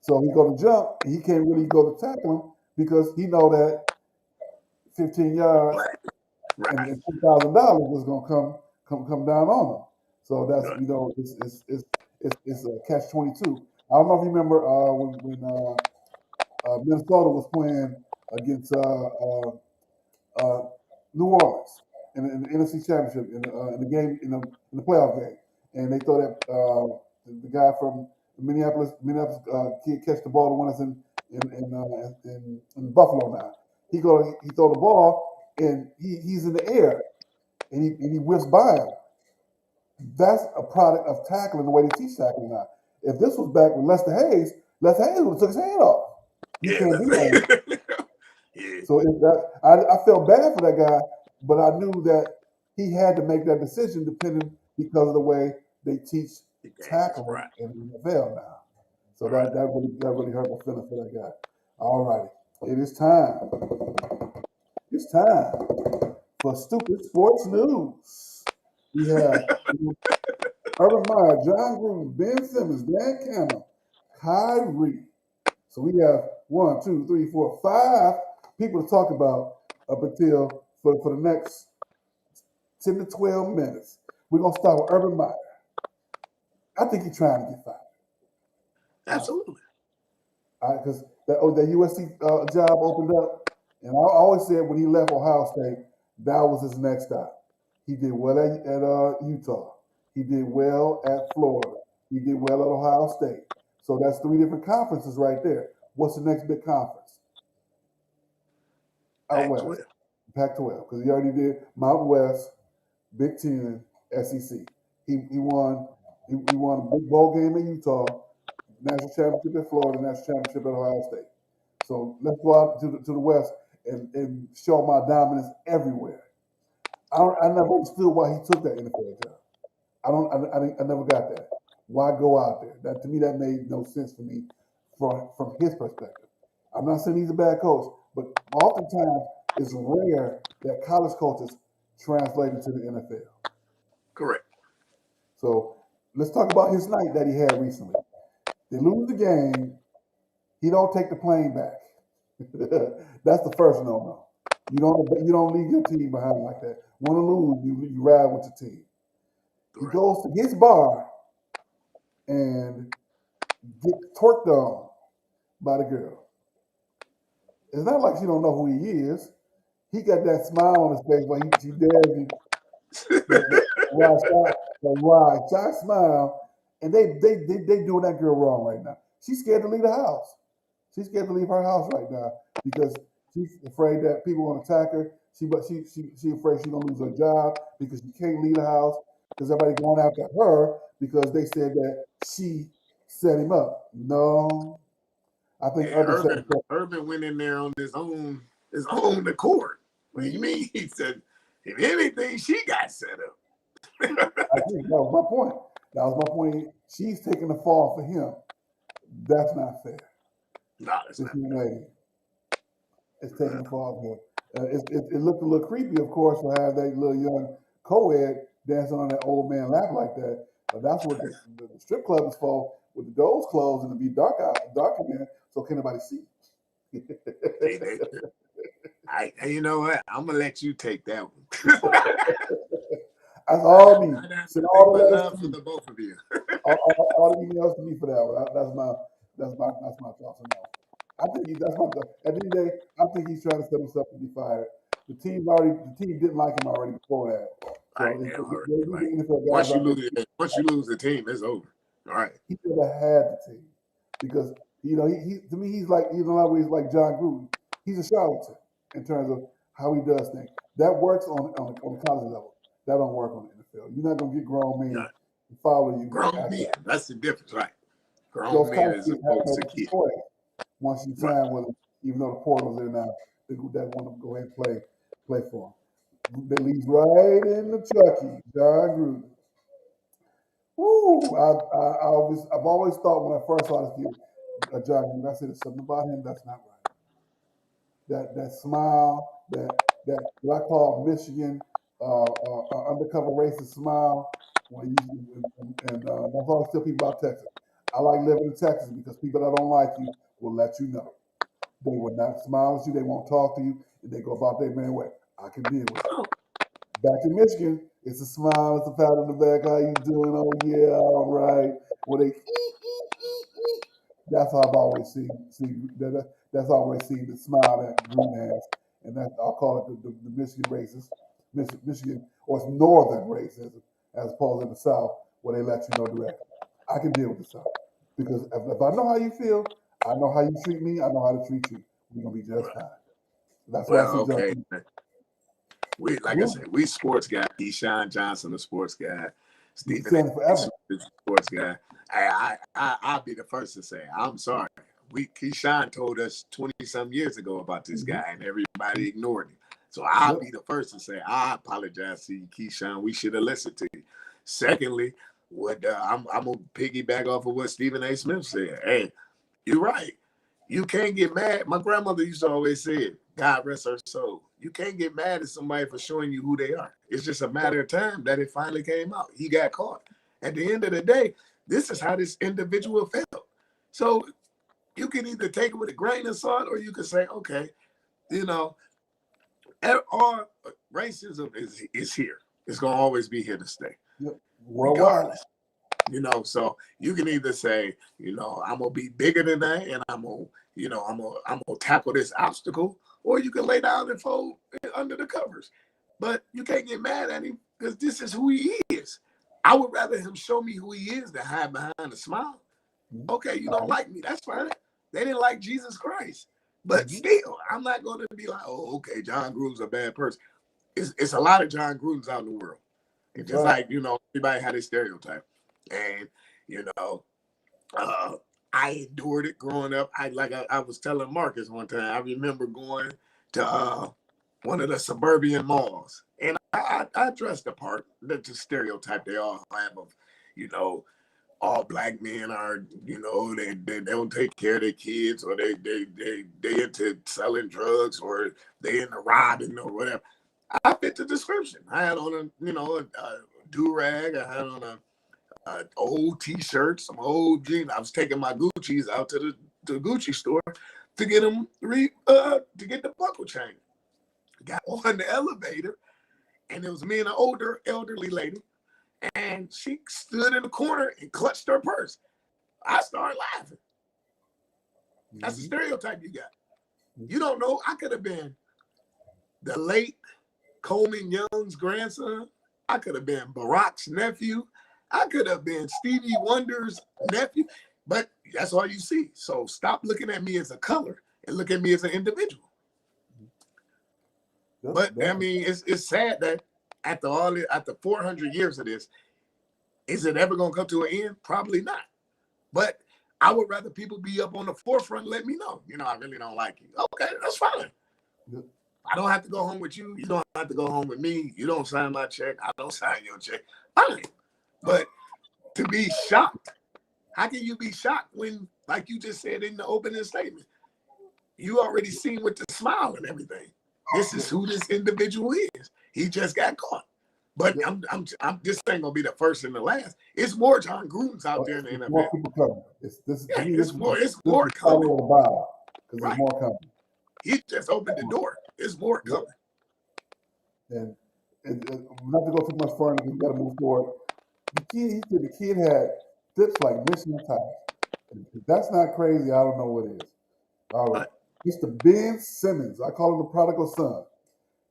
So he go to jump, and he can't really go to tackle him because he know that 15 yards right. and $2,000 is gonna come down on him. So that's Right. it's a catch 22. I don't know if you remember when Minnesota was playing against uh, New Orleans in the NFC Championship in the game in the playoff game, and they thought that the guy from Minneapolis kid catch the ball, the one that's in Buffalo now. He throw the ball and he's in the air and he whips by him. That's a product of tackling the way they teach tackling now. If this was back with Lester Hayes would have took his hand off. You Yeah, can't do that. yeah, So I felt bad for that guy, but I knew that he had to make that decision depending because of the way they teach the games, tackling right, in the NFL now. So right. that really hurt my feelings for that guy. All righty. It is time. It's time for Stupid Sports News. We have Urban Meyer, John Gruden, Ben Simmons, Dan Campbell, Kyrie. So we have 5 people to talk about up until for the next 10 to 12 minutes. We're gonna start with Urban Meyer. I think he's trying to get fired. Honestly. Absolutely. Because that USC job opened up, and I always said when he left Ohio State, that was his next stop. He did well at Utah. He did well at Florida. He did well at Ohio State. So that's 3 different conferences right there. What's the next big conference? Out Pac-12. west, Pac-12, because he already did Mountain West, Big Ten, SEC. He won a big bowl game in Utah, national championship at Florida, national championship at Ohio State. So let's go out to the West and show my dominance everywhere. I never understood why he took that NFL job. I never got that. Why go out there? That to me that made no sense for me from his perspective. I'm not saying he's a bad coach, but oftentimes it's rare that college coaches translate into the NFL. Correct. So let's talk about his night that he had recently. They lose the game. He don't take the plane back. That's the first no-no. You don't leave your team behind like that. Want to lose, you ride with your team. He Correct. goes to his bar and get twerked on by the girl. It's not like she don't know who he is. He got that smile on his face when she dares you. Wide shy smile, and they doing that girl wrong right now. She's scared to leave the house. She's scared to leave her house right now because she's afraid that people are gonna attack her. She afraid she's gonna lose her job because she can't leave the house because everybody going after her because they said that she set him up. No, I think Yeah, Urban set him up. Urban went in there on his own accord. What do you mean? He said, if anything, she got set up. I think that was my point. That was my point. She's taking the fall for him. That's not fair. No, it's This not. young lady is taking the fall for him. It looked a little creepy, of course, to have that little young co-ed dancing on that old man lap like that. But that's what the strip club is for, with the doors closed and to be dark in there, so can't nobody see. See, you know what? I'm gonna let you take that one. That's all me. I'd have Send nothing all the but letters love to for me. the both of you. All the emails to me for that one. That's my thoughts on that. I think that's my thought. At the end of the day, I think he's trying to set himself to be fired. The team didn't like him already before that. Right So now, the like NFL guys once you out there, lose the team, it's over. All right. he should have had the team because he to me he's in a lot of ways like John Gruden. He's a charlatan in terms of how he does things. That works on the college level. That don't work on the NFL. You're not gonna get grown men Yeah. to follow you. Grown After men. That's the difference, right? those Grown men college as kids have opposed no to kids. choice once you Right. sign with them, even though the portal's there now. That want to go ahead and play for them. They leads right into Chucky, John Gruden. Woo! I've always thought when I first saw this kid, John Gruden, I said there's something about him that's not right. That smile, that what I call Michigan undercover racist smile. That's all I tell people about Texas. I like living in Texas because people that don't like you will let you know. They will not smile at you. They won't talk to you. And they go about their merry way. I can deal with it. Back in Michigan, it's a smile, it's a pat on the back. How you doing? Oh yeah, all right. Well, they that's how I've always that's always seen the smile that Green has, and that I'll call it the Michigan races, Michigan or it's Northern racism as opposed to the South where they let you know directly. I can deal with the South because if I know how you feel, I know how you treat me, I know how to treat you. We're gonna be just fine. That's why I Well, see John. okay. We like I said, we sports guy. Keyshawn Johnson, a sports guy. We've been Stephen saying it A. forever. Smith is a sports guy. I'll be the first to say, I'm sorry. Keyshawn told us 20-some years ago about this guy, and everybody ignored him. So I'll be the first to say, I apologize to you, Keyshawn. We should have listened to you. Secondly, I'm going to piggyback off of what Stephen A. Smith said. Hey, you're right. You can't get mad. My grandmother used to always say it, God rest her soul. You can't get mad at somebody for showing you who they are. It's just a matter of time that it finally came out. He got caught. At the end of the day, this is how this individual felt. So you can either take it with a grain of salt or you can say, okay, all racism is here. It's going to always be here to stay, Worldwide. regardless. So you can either say, I'm gonna be bigger than that, and I'm gonna tackle this obstacle, or you can lay down and fold under the covers. But you can't get mad at him because this is who he is. I would rather him show me who he is than hide behind a smile. Okay, you don't like me, that's fine. They didn't like Jesus Christ, but still, I'm not going to be like, oh, okay, John Gruden's a bad person. It's a lot of John Grudens out in the world. It's just like, everybody had a stereotype. And, I endured it growing up. I was telling Marcus one time, I remember going to one of the suburban malls. And I dressed the part, the stereotype they all have of, all black men are, they don't take care of their kids, or they into selling drugs, or they into robbing or whatever. I fit the description. I had on a do-rag. I had on a old T-shirt, some old jeans. I was taking my Gucci's out to the Gucci store to get them to get the buckle chain. Got on the elevator, and it was me and an older elderly lady, and she stood in the corner and clutched her purse. I started laughing. That's the stereotype you got. You don't know. I could have been the late Coleman Young's grandson. I could have been Barack's nephew. I could have been Stevie Wonder's nephew, but that's all you see. So stop looking at me as a color and look at me as an individual. But I mean, it's sad that after 400 years of this, is it ever going to come to an end? Probably not. But I would rather people be up on the forefront and let me know, I really don't like you. Okay, that's fine. I don't have to go home with you. You don't have to go home with me. You don't sign my check. I don't sign your check. Fine. But to be shocked, how can you be shocked when, like you just said in the opening statement, you already seen with the smile and everything. This is who this individual is. He just got caught. But I'm this ain't gonna be the first and the last. It's more John Grudens out there in the NFL. More people coming. It's more coming. Because there's more coming. He just opened the door. There's more coming. And not to go too much further, we got to move forward. He said the kid had tips like Michelin tires. If that's not crazy, I don't know what is. All right. Mr. Ben Simmons, I call him the prodigal son.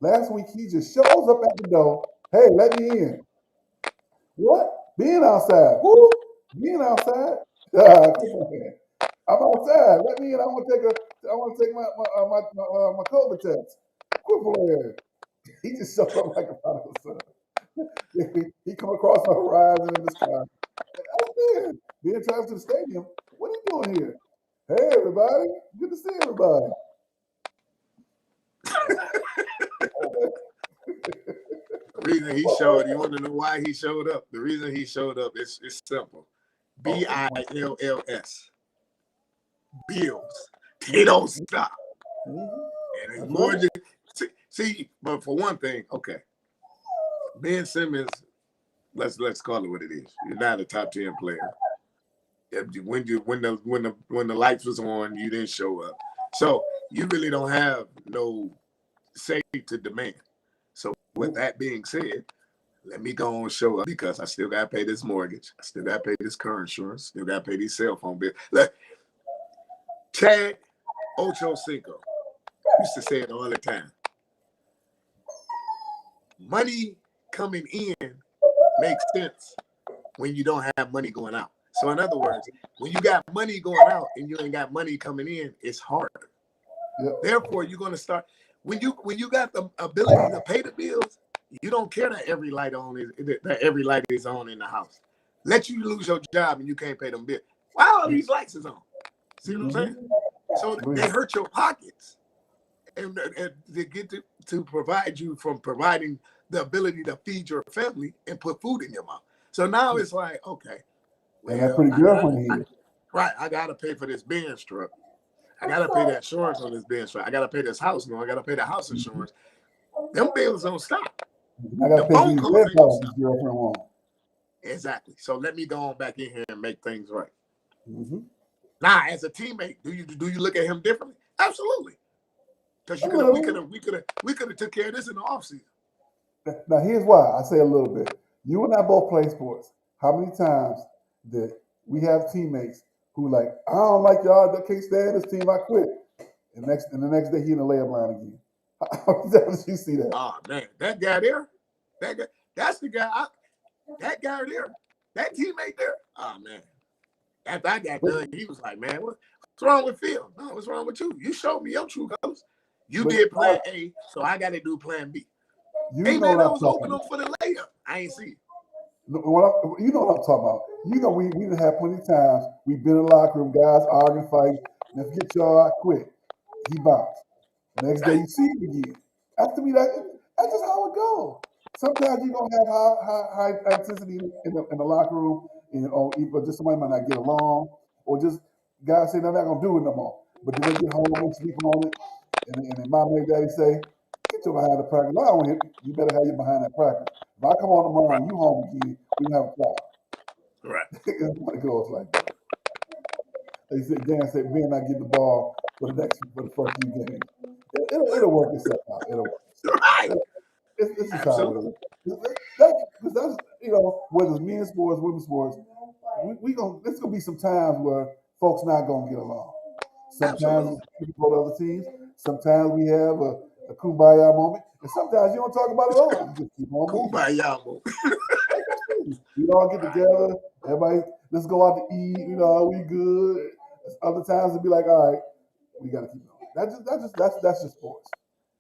Last week, he just shows up at the door. Hey, let me in. What? Being outside. Who? Being outside? Come on, man. I'm outside. Let me in. I want to take my COVID test. Quit playing. He just showed up like a prodigal son. He come across the horizon in the sky. Hey, Ben travels to the stadium. What are you doing here? Hey, everybody. Good to see everybody. The reason he showed, you want to know why he showed up? The reason he showed up is simple. BILLS. Bills. They don't stop. And it's more just, see, but for one thing, okay. Ben Simmons, let's call it what it is. You're not a top 10 player. When the lights was on, you didn't show up. So you really don't have no say to demand. So with that being said, let me go and show up because I still gotta pay this mortgage. I still gotta pay this car insurance. Still gotta pay these cell phone bills. Look, Chad Ochocinco used to say it all the time. Money coming in makes sense when you don't have money going out. So in other words, when you got money going out and you ain't got money coming in, it's harder. Yep. Therefore, you're gonna start when you got the ability to pay the bills, you don't care that every light is on in the house. Let you lose your job and you can't pay them bills. Why all these lights is on? See what I'm saying? So they hurt your pockets, and they get to provide you from providing the ability to feed your family and put food in your mouth. So now it's like, okay, well, and that pretty girlfriend here. Right, I gotta pay for this Benz truck. I gotta pay that insurance on this Benz truck. I gotta pay this house loan. I gotta pay the house insurance. Them bills don't stop. I gotta pay these red balls this girlfriend wants. Exactly. So let me go on back in here and make things right. Now, as a teammate, do you look at him differently? Absolutely. Because we could have took care of this in the offseason. Now here's why I say a little bit. You and I both play sports. How many times did we have teammates who like, I don't like y'all, I can't stand this team, I quit. And the next day he in the layup line again. How many times did you see that? Oh man, that guy there, that's the guy. That guy there, that teammate there. Oh man. After I got done, he was like, man, what's wrong with Phil? No, what's wrong with you? You showed me your true colors. You did plan A, so I got to do plan B. Hey, man, I was open for the layup. I ain't see it. You know what I'm talking about. You know, we done had plenty of times. We've been in the locker room, guys arguing, fighting. And forget y'all, I quit. He bounced. The next day you see him again. After me, that's just how it goes. Sometimes you're going to have high intensity in the locker room, or just somebody might not get along, or just guys say they're not going to do it no more. But then they get home and sleep on it, and then mom and daddy say, get your behind the practice. I don't want you better have your behind that practice. If I come on tomorrow and you home again, we have a problem. Right. It goes like that. They said, Dan said, Ben, I get the ball for the first few games. It'll work itself out. It'll work itself out. Right. It's just how it is. That's whether it's men's sports, women's sports, there's gonna be some times where folks not gonna get along. Sometimes people go to other teams. Sometimes we have a kumbaya moment, and sometimes you don't talk about it all. You just keep on moving. Kumbaya moment. We all get together. Everybody, let's go out to eat. We good. Other times it'd be like, all right, we gotta keep going. That's just sports.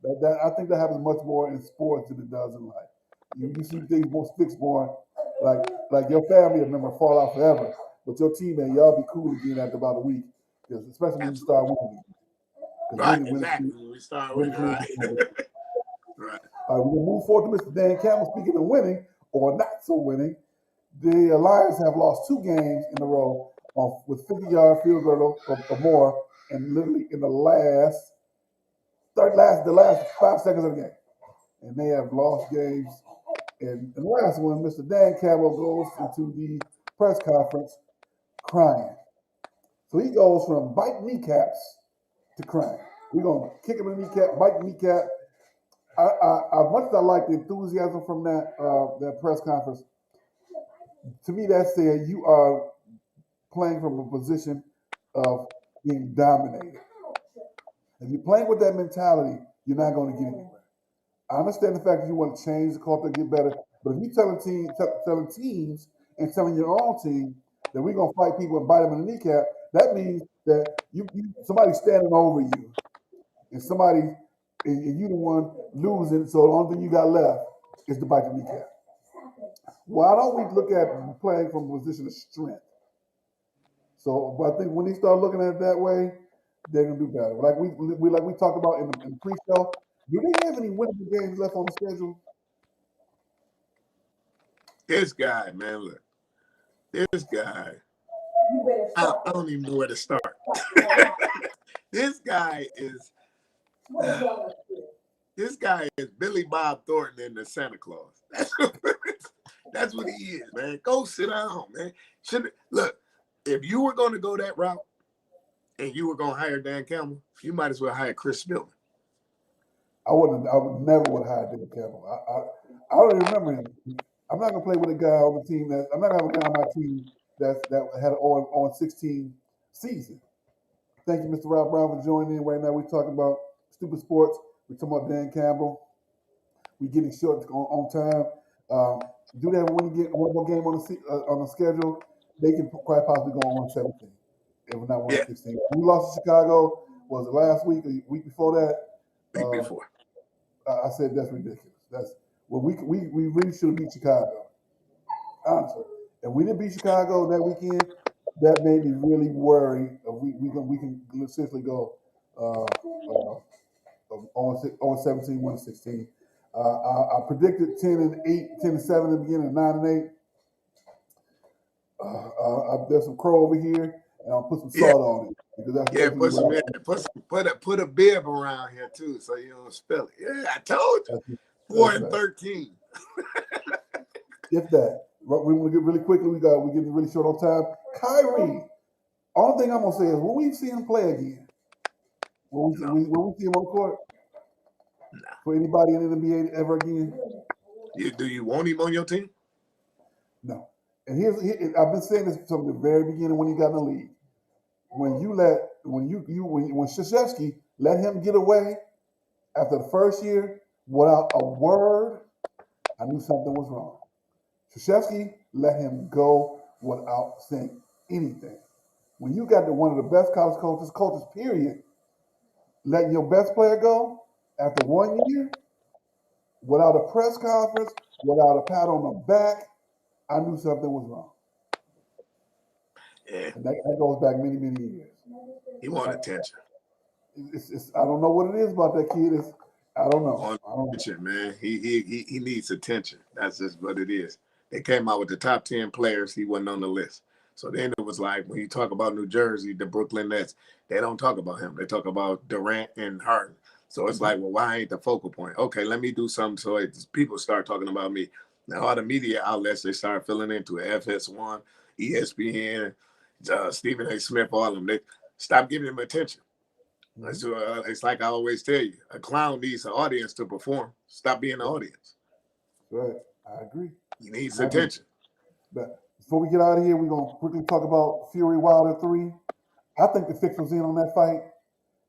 I think that happens much more in sports than it does in life. You see things more fixed more, like your family member fall out forever, but your teammate, y'all be cool again after about a week, because especially when you start winning. Right, exactly. When we start winning, right. Right. All right, we're gonna move forward to Mr. Dan Campbell. Speaking of winning or not so winning, the Lions have lost 2 games in a row with 50-yard field goal or more, and literally in the last 5 seconds of the game. And they have lost games. And the last one, Mr. Dan Campbell goes into the press conference crying. So he goes from biting kneecaps to crying. We're going to kick him in the kneecap, bite the kneecap. As much as I like the enthusiasm from that press conference, to me that said you are playing from a position of being dominated. If you're playing with that mentality, you're not going to get anywhere. I understand the fact that you want to change the culture, get better, but if you're telling teams and telling your own team that we're going to fight people and bite them in the kneecap, that means that somebody's standing over you, and you the one losing. So the only thing you got left is to bite the kneecap. Why don't we look at playing from a position of strength? So, but I think when they start looking at it that way, they're gonna do better. Like we talked about in the pre-show. Do they have any winnable games left on the schedule? This guy, man, look, this guy. I don't even know where to start. This guy is. This guy is Billy Bob Thornton in the Santa Claus. That's what he is, man. Go sit down, man. Look, if you were going to go that route and you were going to hire Dan Campbell, you might as well hire Chris Spillman. I would never would hire Dan Campbell. I don't even remember him. I'm not gonna play with a guy on the team I'm not gonna have a guy on my team that had an on 16 season. Thank you, Mr. Rob Brown, for joining in. Right now, we're talking about stupid sports. We're talking about Dan Campbell. We're getting short on time. Do they have one more game on the schedule? They can quite possibly go on 117, if we're not 116. We lost to Chicago. Was it last week or the week before that? Week before. I said that's ridiculous. We really should have beat Chicago. Honestly, if we didn't beat Chicago that weekend, that made me really worry. We can essentially go on 17, 116. I predicted 10-8, 10-7 in the beginning, 9-8. There's some crow over here, and I'll put some salt on it because that's basically put a bib around here too, so you don't spill it. Yeah, I told you. 4-13. If that. We want to get really quickly. We're getting really short on time. Kyrie. Only thing I'm gonna say is when we see him play again, when we see him on the court, for anybody in the NBA ever again. Do you want him on your team? No. And I've been saying this from the very beginning when he got in the league. When Krzyzewski let him get away after the first year without a word, I knew something was wrong. Krzyzewski let him go without saying anything. When you got one of the best college coaches, period, letting your best player go after 1 year without a press conference, without a pat on the back, I knew something was wrong. Yeah. And that goes back many, many years. He wanted attention. I don't know what it is about that kid. I don't know. Attention, man. He needs attention. That's just what it is. They came out with the top 10 players. He wasn't on the list. So then it was like when you talk about New Jersey, the Brooklyn Nets, they don't talk about him. They talk about Durant and Harden. So it's like, well, why ain't the focal point? Okay, let me do something so people start talking about me. Now all the media outlets, they start filling into it. FS1, ESPN, Stephen A. Smith, all of them. They stop giving him attention. It's like I always tell you, a clown needs an audience to perform. Stop being the audience. Right, I agree. He needs attention. But before we get out of here, we're gonna quickly talk about Fury Wilder 3. I think the fix was in on that fight.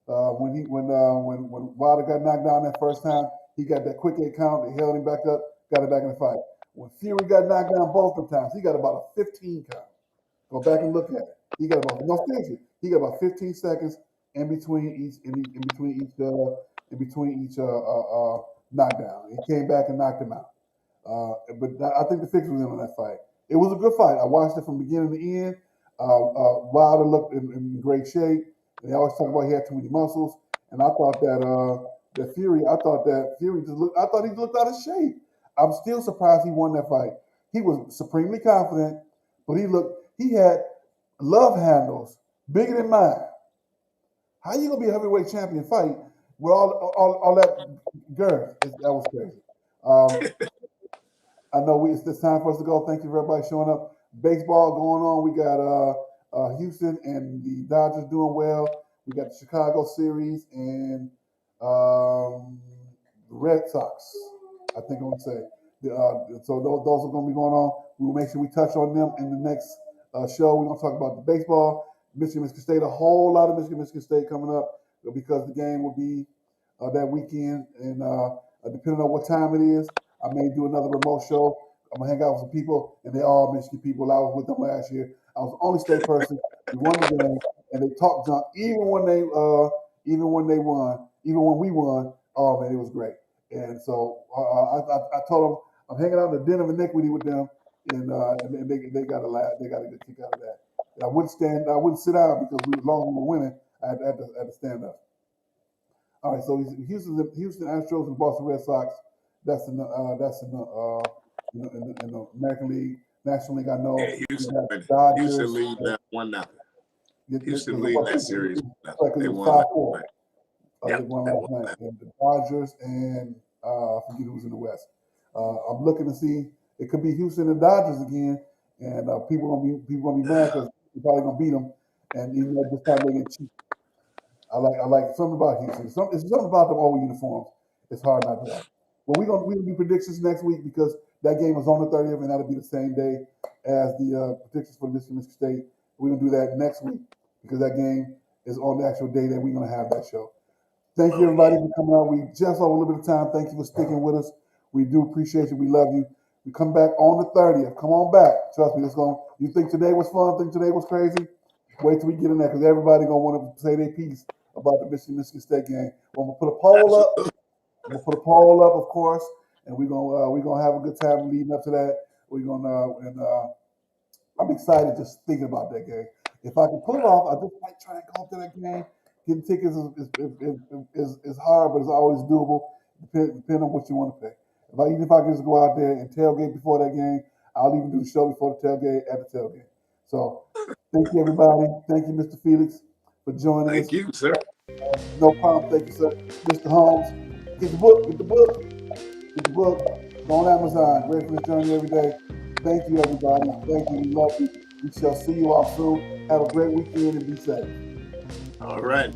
When Wilder got knocked down that first time, he got that quick 8 count. They held him back up, got it back in the fight. When Fury got knocked down both the times, he got about a 15 count. Go back and look at it. He got about 15 seconds in between each knockdown. He came back and knocked him out. But I think the fix was in on that fight. It was a good fight. I watched it from beginning to end. Wilder looked in great shape. They always talk about he had too many muscles, and I thought that Fury just looked. I thought he looked out of shape. I'm still surprised he won that fight. He was supremely confident, but he had love handles bigger than mine. How you gonna be a heavyweight champion fight with all that girth? That was crazy. I know it's time for us to go. Thank you for everybody showing up. Baseball going on. We got Houston and the Dodgers doing well. We got the Chicago series and the Red Sox. I think I'm going to say. So those are going to be going on. We will make sure we touch on them in the next show. We're going to talk about the baseball, Michigan State, a whole lot of Michigan State coming up because the game will be that weekend. And depending on what time it is, I may do another remote show. I'm going to hang out with some people, and they're all Michigan people. I was with them last year. I was the only state person. We won the game, and they talked junk even when they won, even when we won. Oh man, it was great. And so I told them I'm hanging out in the den of iniquity with them, and they got a laugh. They got a good kick out of that. And I wouldn't sit down because as long as we were winning, I had to stand up. All right, so Houston Astros and Boston Red Sox. That's in the in the American League, National League. I know. Yeah, Houston lead that 1-0. Houston lead that series. They won 5-4. They won last night. And the Dodgers and I forget who's in the West. I'm looking to see. It could be Houston and Dodgers again, and people gonna be mad because we're probably gonna beat them. And this time they get cheap. I like something about Houston. It's something about them old uniforms. It's hard not to like. But we're gonna do predictions next week because that game is on the 30th, and that'll be the same day as the predictions for Michigan State. We're gonna do that next week because that game is on the actual day that we're gonna have that show. Thank you everybody for coming out. We just over a little bit of time. Thank you for sticking with us. We do appreciate you. We love you. We come back on the 30th. Come on back. Trust me, it's going. You think today was fun? Think today was crazy? Wait till we get in there because everybody gonna want to say their piece about the Michigan State game. We're gonna put a poll up. We'll put a poll up, of course, and we're gonna have a good time leading up to that. We're gonna I'm excited just thinking about that game. If I can pull it off, I just might try and go to that game. Getting tickets is hard, but it's always doable. Depending on what you want to pay. Even if I can just go out there and tailgate before that game, I'll even do the show before the tailgate at the tailgate. So, thank you everybody. Thank you, Mr. Felix, for joining us. Thank you, sir. No problem. Thank you, sir. Mr. Holmes, get the book. Get the book. Get the book. Go on Amazon. Ready for this journey every day. Thank you, everybody. Thank you. We love you. We shall see you all soon. Have a great weekend and be safe. All right.